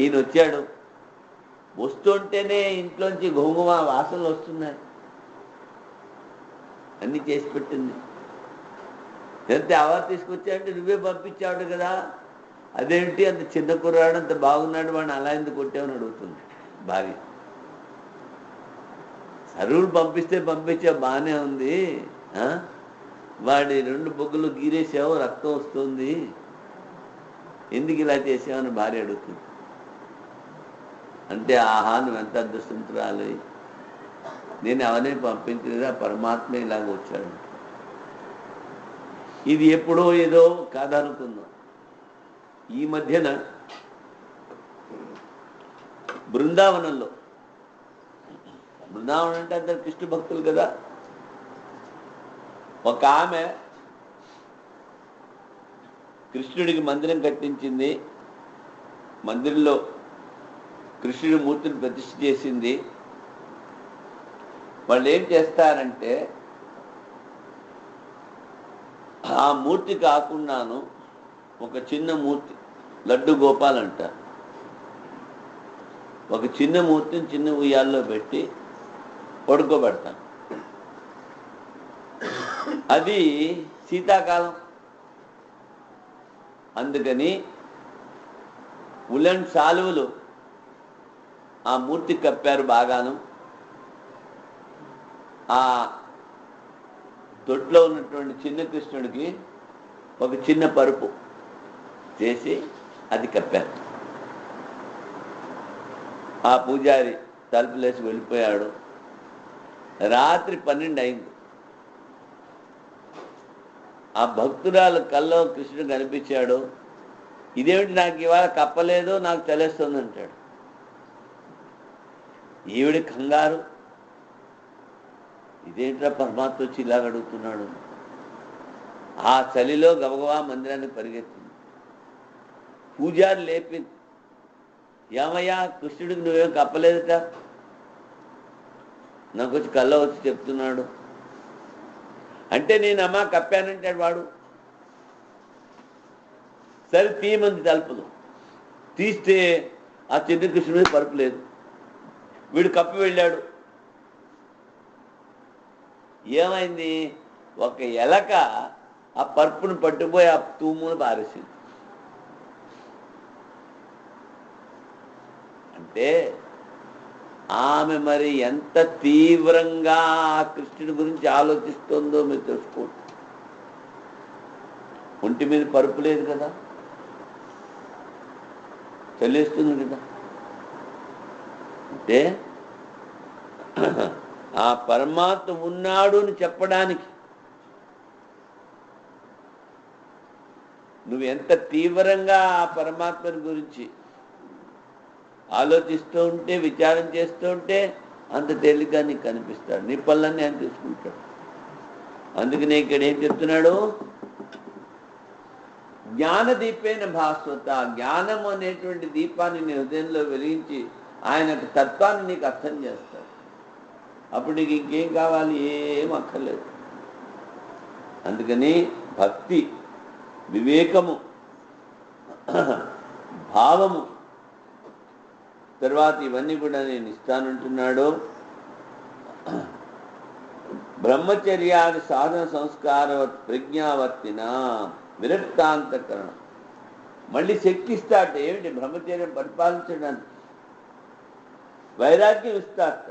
ఈయన వచ్చాడు. వస్తుంటేనే ఇంట్లోంచి ఘుమఘుమ వాసనలు వస్తున్నాయి. అన్నీ చేసి పెట్టింది. ఎంత ఎవరు తీసుకొచ్చాడంటే నువ్వే పంపించాడు కదా, అదేంటి అంత చిన్న కుర్రాడు అంత బాగున్నాడు, వాడిని అలా ఎందుకు కొట్టావని అడుగుతుంది భార్య. సరువులు పంపించా బాగానే ఉంది, వాడి 2 బొగ్గులు గీరేసావు, రక్తం వస్తుంది, ఎందుకు ఇలా చేసావని భార్య అడుగుతుంది. అంటే ఆహా నువ్వు ఎంత అదృష్టవంతురాలు, నేను అవన్నీ పంపించలేదా, పరమాత్మ ఇలాగ వచ్చాడు. ఇది ఎప్పుడో ఏదో కాదనుకుందాం. ఈ మధ్యన బృందావనంలో, బృందావనం అంటే అందరు కృష్ణ భక్తులు కదా, ఒక ఆమె కృష్ణుడికి మందిరం కట్టించింది. మందిరంలో కృష్ణుడి మూర్తిని ప్రతిష్ఠ చేసింది. వాళ్ళు ఏం చేస్తారంటే ఆ మూర్తి కాకుండాను ఒక చిన్న మూర్తి, లడ్డు గోపాల్ అంటారు, ఒక చిన్న మూర్తిని చిన్న ఉయ్యాల్లో పెట్టి పడుకోబెడతాను. అది శీతాకాలం, అందుకని ఉలెన్ శాలువలు ఆ మూర్తి కప్పారు బాగాను. ఆ తొట్లో ఉన్నటువంటి చిన్న కృష్ణుడికి ఒక చిన్న పరుపు చేసి అది కప్పారు. ఆ పూజారి తలుపులేసి వెళ్ళిపోయాడు. రాత్రి 12 అయింది. ఆ భక్తురాలు కల్లో కృష్ణుడు కనిపించాడు. ఇదేమిటి నాకు ఇవాళ కప్పలేదు, నాకు చలేస్తుంది అంటాడు. ఈవిడి కంగారు, ఇదేంట్రా పరమాత్మ వచ్చి ఇలాగ అడుగుతున్నాడు. ఆ చలిలో గబగబా మందిరానికి పరిగెత్తింది. పూజారి లేపింది, ఏమయ్యా కృష్ణుడికి నువ్వేం కప్పలేదుట, నాకు వచ్చి కళ్ళ వచ్చి చెప్తున్నాడు అంటే, నేను అమ్మా కప్పానంటాడు వాడు. సరే తీయమంది తలుపులు. తీస్తే ఆ చిన్న కృష్ణుడి పరుపు లేదు. వీడు కప్పి వెళ్ళాడు. ఏమైంది, ఒక ఎలక ఆ పరుపును పట్టుకుపోయి ఆ తూమును పారేసింది. అంటే ఆమె మరి ఎంత తీవ్రంగా ఆ కృష్ణుడి గురించి ఆలోచిస్తుందో మీరు తెలుసుకోండి. ఒంటి మీద పరుపు లేదు కదా, చల్లేస్తుంది కదా. అంటే ఆ పరమాత్మ ఉన్నాడు అని చెప్పడానికి నువ్వు ఎంత తీవ్రంగా ఆ పరమాత్మని గురించి ఆలోచిస్తూ ఉంటే, విచారం చేస్తూ ఉంటే అంత తేలిగ్గా నీకు కనిపిస్తాడు. నీ పనులన్నీ ఆయన తీసుకుంటాడు. అందుకనే ఇక్కడ ఏం చెప్తున్నాడు, జ్ఞానదీపేన భాస్వత, జ్ఞానం అనేటువంటి దీపాన్ని నీ హృదయంలో వెలిగించి ఆయన తత్వాన్ని నీకు అర్థం చేస్తాడు. అప్పుడు నీకు ఇంకేం కావాలి, ఏం అక్కర్లేదు. అందుకని భక్తి, వివేకము, భావము, తర్వాత ఇవన్నీ కూడా నేను ఇస్తానంటున్నాడు. బ్రహ్మచర్యాది సాధన సంస్కార ప్రజ్ఞావర్తిన విరక్తాంతకరణం. మళ్ళీ శక్తి ఇస్తాట. ఏమిటి, బ్రహ్మచర్యం పరిపాలించడానికి. వైరాగ్యం ఇస్తాట.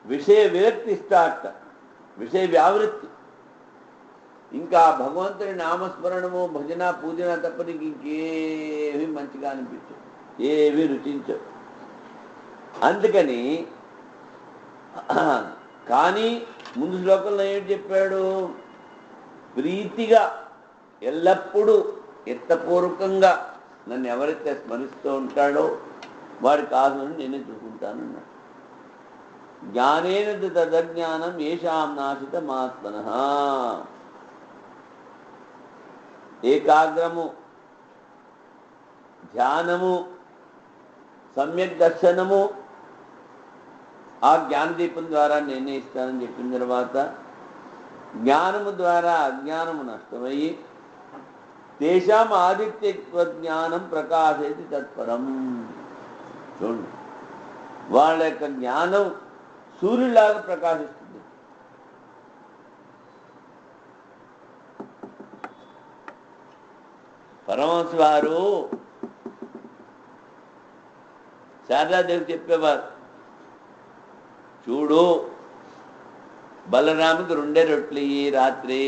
విషయ విరక్తి ఇస్తాట, విషయ వ్యావృత్తి. ఇంకా భగవంతుని నామస్మరణము, భజన, పూజన తప్ప నీకు ఇంకేమీ మంచిగా అనిపించవు, ఏమీ రుచించవు. అందుకని కానీ ముందు శ్లోకంలో ఏమిటి చెప్పాడు, ప్రీతిగా ఎల్లప్పుడూ ఎత్తపూర్వకంగా నన్ను ఎవరైతే స్మరిస్తూ ఉంటాడో వాడి కాసులను నేనే చూసుకుంటానన్నాడు. జ్ఞానేన తదజ్ఞానం ఏషాం నాశితమాత్మనః. ఏకాగ్రము, ధ్యానము, సమ్యక్ దర్శనము ఆ జ్ఞానదీపం ద్వారా నేనే ఇస్తానని చెప్పిన తర్వాత జ్ఞానము ద్వారా అజ్ఞానము నష్టమయ్యి తేషాం ఆదిత్యత్వ జ్ఞానం ప్రకాశేతి తత్పరం. చూడండి, వాళ్ళ యొక్క జ్ఞానం సూర్యులాగా ప్రకాశిస్తుంది. పరమహంస వారు శారదాదేవి చెప్పేవారు, చూడు బలరాముకి 2 రొట్టెలు ఇయ్యి రాత్రి,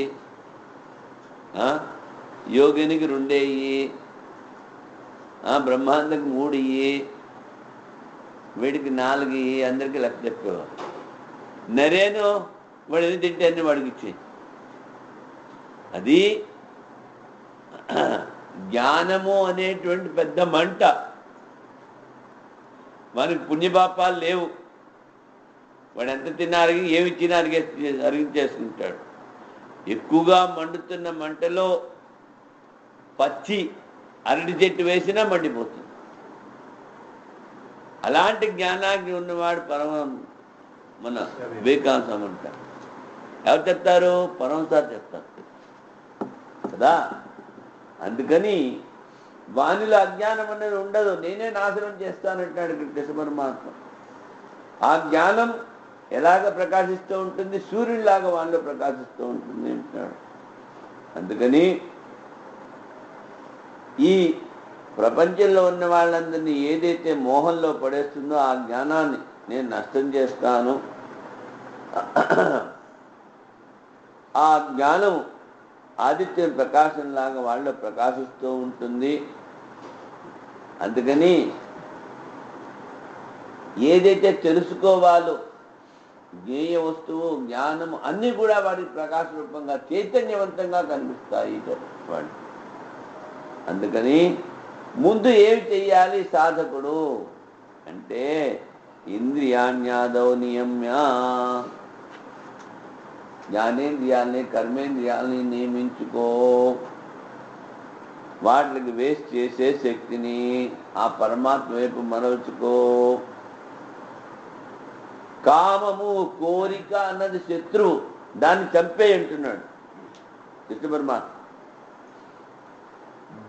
యోగినికి 2 ఇయ్యి, బ్రహ్మాండకి 3 ఇయ్యి, వీడికి 4 ఇయ్యి, అందరికీ లెక్క చెప్పేవారు. నరేను వాడు ఎన్ని తింటే అన్ని వాడికి ఇచ్చి. అది జ్ఞానము అనేటువంటి పెద్ద మంట. మనకి పుణ్యపాపాలు లేవు. వాడు ఎంత తిన్నా అరిగి, ఏమి ఇచ్చినా అరిగించేసుకుంటాడు. ఎక్కువగా మండుతున్న మంటలో పచ్చి అరటి చెట్టు వేసినా మండిపోతుంది. అలాంటి జ్ఞానాగ్ని ఉన్నవాడు మన వివేకానంద అంటారు. ఎవరు చెప్తారు? పరమసారి చెప్తారు కదా. అందుకని వానిలో అజ్ఞానం అనేది ఉండదు, నేనే నాశనం చేస్తానంటాడు కృష్ణ పరమాత్మ. ఆ జ్ఞానం ఎలాగ ప్రకాశిస్తూ ఉంటుంది? సూర్యుడిలాగా వానిలో ప్రకాశిస్తూ ఉంటుంది అంటున్నాడు. అందుకని ఈ ప్రపంచంలో ఉన్న వాళ్ళందరినీ ఏదైతే మోహంలో పడేస్తుందో ఆ జ్ఞానాన్ని నేను నష్టం చేస్తాను. ఆ జ్ఞానము ఆదిత్య ప్రకాశంలాగా వాళ్ళలో ప్రకాశిస్తూ ఉంటుంది. అందుకని ఏదైతే తెలుసుకోవాలో జ్ఞేయ వస్తువు, జ్ఞానము అన్నీ కూడా వాడి ప్రకాశ రూపంగా చైతన్యవంతంగా కనిపిస్తాయి వాడి. అందుకని ముందు ఏమి చెయ్యాలి సాధకుడు అంటే, ఇంద్రియాణ్యాదౌ నియమ్య, జ్ఞానేంద్రియాలని కర్మేంద్రియాలని నియమించుకో. వాటికి వేస్ట్ చేసే శక్తిని ఆ పరమాత్మ వైపు మరల్చుకో. కామము, కోరిక అన్నది శత్రువు, దాన్ని చంపే అంటున్నాడు కృష్ణ పరమాత్మ.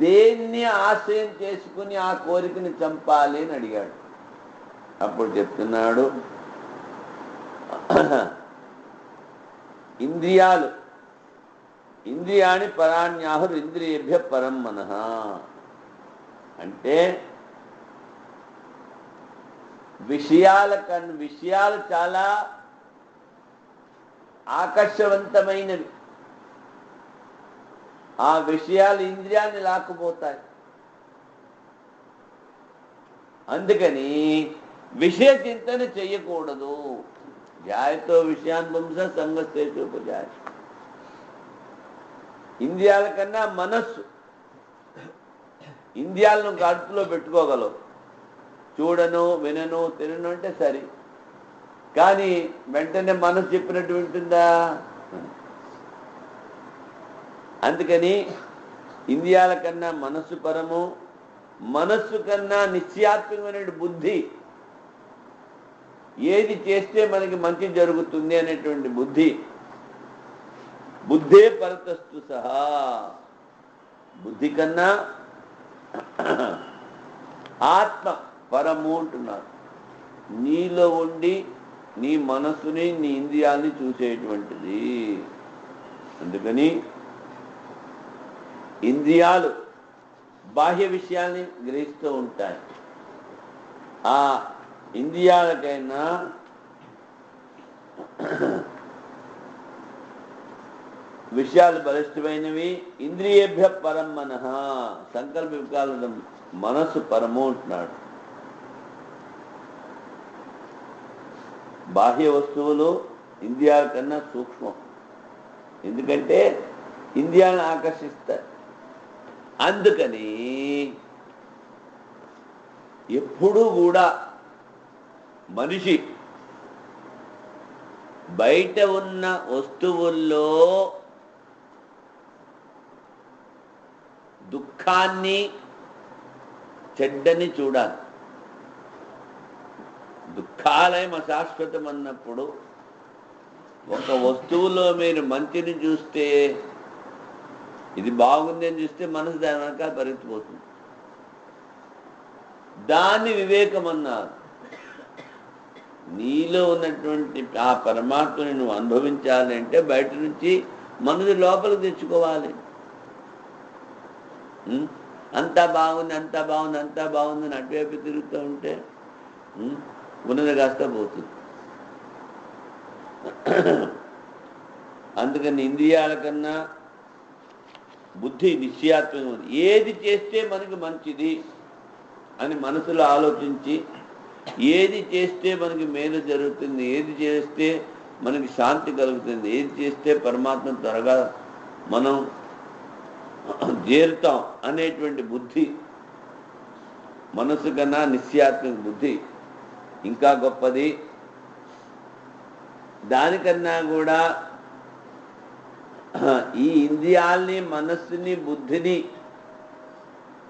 దేన్ని ఆశ్రయం చేసుకుని ఆ కోరికని చంపాలి అని అడిగాడు. అప్పుడు చెప్తున్నాడు, ఇంద్రియాలు, ఇంద్రియాణి పరాణ్యాహుర్ ఇంద్రియేభ్య పరం మనః. అంటే విషయాలు చాలా ఆకర్షవంతమైనవి. ఆ విషయాలు ఇంద్రియాన్ని లాక్కుపోతాయి. అందుకని విషయ చింతన చెయ్యకూడదు. ధ్యాయతో విషయాన్ పుంస సంగస్తేజోపజాయ. ఇంద్రియాల కన్నా మనస్సు, ఇంద్రియాలను అదుపులో పెట్టుకోగలవు. చూడను, వినను, తినను అంటే సరి, కానీ వెంటనే మనసు చెప్పినట్టు వింటుందా? అందుకని ఇంద్రియాల కన్నా మనస్సు పరము. మనస్సు కన్నా నిశ్చయాత్మకమైన బుద్ధి, ఏది చేస్తే మనకి మంచి జరుగుతుంది అనేటువంటి బుద్ధి. బుద్ధే పరతస్తు సహా. బుద్ధి కన్నా ఆత్మ పరము అంటున్నారు. నీలో ఉండి నీ మనస్సుని, నీ ఇంద్రియాలని చూసేటువంటిది. అందుకని ఇంద్రియాలు బాహ్య విషయాల్ని గ్రహిస్తూ ఉంటాయి. ఆ ఇంద్రియాలకైనా విషయాలు బలిష్టమైనవి. ఇంద్రియేభ్య పరం మనః. సంకల్ప వికాల మనస్సు పరము అంటున్నాడు. బాహ్య వస్తువులు ఇంద్రియాల కన్నా సూక్ష్మం. ఎందుకంటే ఇంద్రియాలను ఆకర్షిస్తాయి. అందుకని ఎప్పుడూ కూడా మనిషి బయట ఉన్న వస్తువుల్లో దుఃఖాన్ని చెడ్డని చూడాలి. దుఃఖాలయం అశాశ్వతం అన్నప్పుడు ఒక వస్తువులో మీరు మంచిని చూస్తే, ఇది బాగుంది అని చూస్తే మనసు దాని వెనకాల పరిగెత్తిపోతుంది. దాన్ని వివేకం అన్నారు. నీలో ఉన్నటువంటి ఆ పరమాత్మని నువ్వు అనుభవించాలి అంటే బయట నుంచి మనసు లోపలికి తెచ్చుకోవాలి. అంతా బాగుంది, అంతా బాగుంది, అంతా బాగుందని అటువైపు తిరుగుతూ ఉంటే ఉన్నది కాస్త పోతుంది. అందుకని ఇంద్రియాల కన్నా బుద్ధి నిశ్చయాత్మకం ఉంది. ఏది చేస్తే మనకి మంచిది అని మనసులో ఆలోచించి, ఏది చేస్తే మనకి మేలు జరుగుతుంది, ఏది చేస్తే మనకి శాంతి కలుగుతుంది, ఏది చేస్తే పరమాత్మ త్వరగా మనం చేరుతాం అనేటువంటి బుద్ధి, మనసు కన్నా నిశ్చయాత్మక బుద్ధి ఇంకా గొప్పది. దానికన్నా కూడా ఈ ఇంద్రియాల్ని, మనస్సుని, బుద్ధిని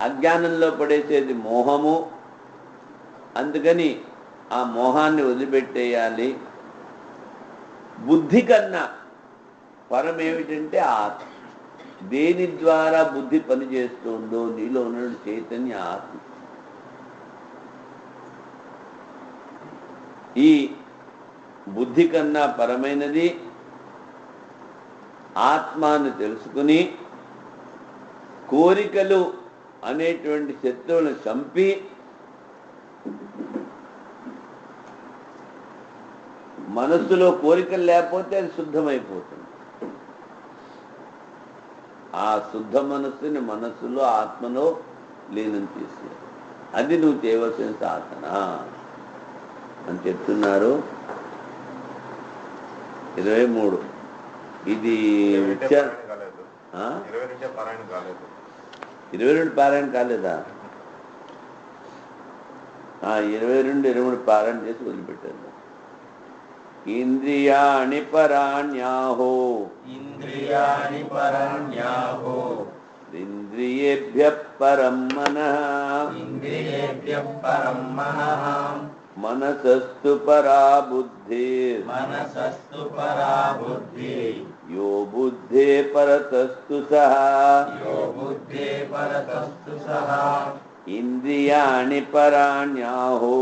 అజ్ఞానంలో పడేసేది మోహము. అందుకని ఆ మోహాన్ని వదిలిపెట్టేయాలి. బుద్ధి కన్నా పరమేమిటంటే ఆత్మ. దేని ద్వారా బుద్ధి పనిచేస్తుందో నీలో ఉన్న చైతన్య ఆత్మ. ఈ బుద్ధి కన్నా పరమైనది ఆత్మాను తెలుసుకుని కోరికలు అనేటువంటి శత్రువులను చంపి మనస్సులో కోరికలు లేకపోతే అది శుద్ధమైపోతుంది. ఆ శుద్ధ మనస్సుని మనస్సులో, ఆత్మలో లీనం చేసే, అది నువ్వు చేయవలసిన సాధన అని చెప్తున్నారు. 23 ఇది 22 పారాయణ కాలేదా? 22, 23 పారాయణ చేసి వదిలిపెట్టారు. ఇంద్రియాణి పరాణ్యాహో ఇంద్రియేభ్యః పరం మనః మనసస్తు పరా బుద్ధిర్ యో బుద్ధే పరతస్తు సహ ఇంద్రియాణి పరాణ్యాహో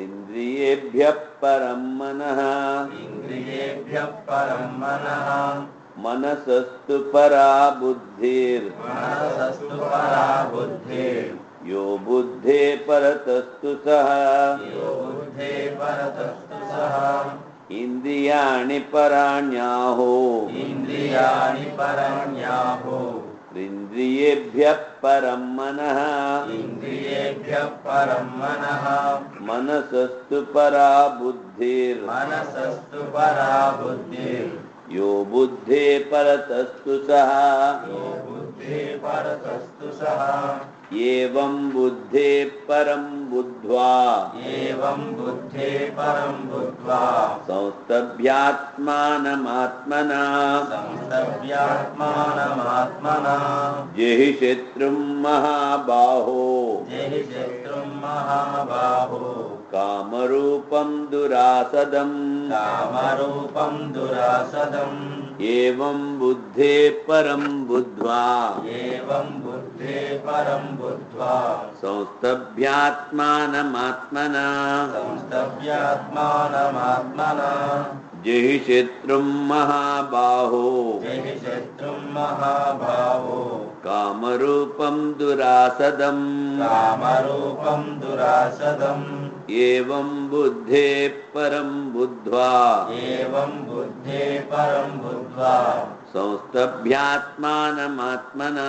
ఇంద్రియేభ్యః పరం మనః మనసస్తు పరా బుద్ధిర్ యో బుద్ధే పరతస్తు సహ ఇంద్రియాణి పరాణ్యాహో ఇంద్రియేభ్యః పరం మనః మనసస్తు పరా బుద్ధిర్ యో బుద్ధే పరతస్తు సహ ఏవం బుద్ధే పరం బుద్ధ్వా సంస్తభ్యాత్మానమాత్మనా జహి శత్రుం మహాబాహో కామరూపం దురాసదం ఏవం బుద్ధే పరం బుద్ధ్వా సంస్తభ్యాత్మానమాత్మనా జహి శత్రుం మహాబాహో కామరూపం దురాసదం ఏవం బుద్ధే పరం బుద్ధ్వా సంస్తభ్యాత్మానమాత్మనా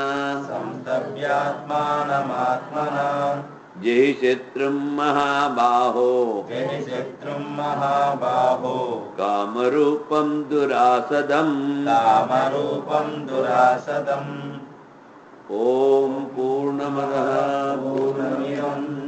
జహి శత్రుం మహాబాహో కామరూపం దురాసదం ఓం పూర్ణమదః పూర్ణమిదం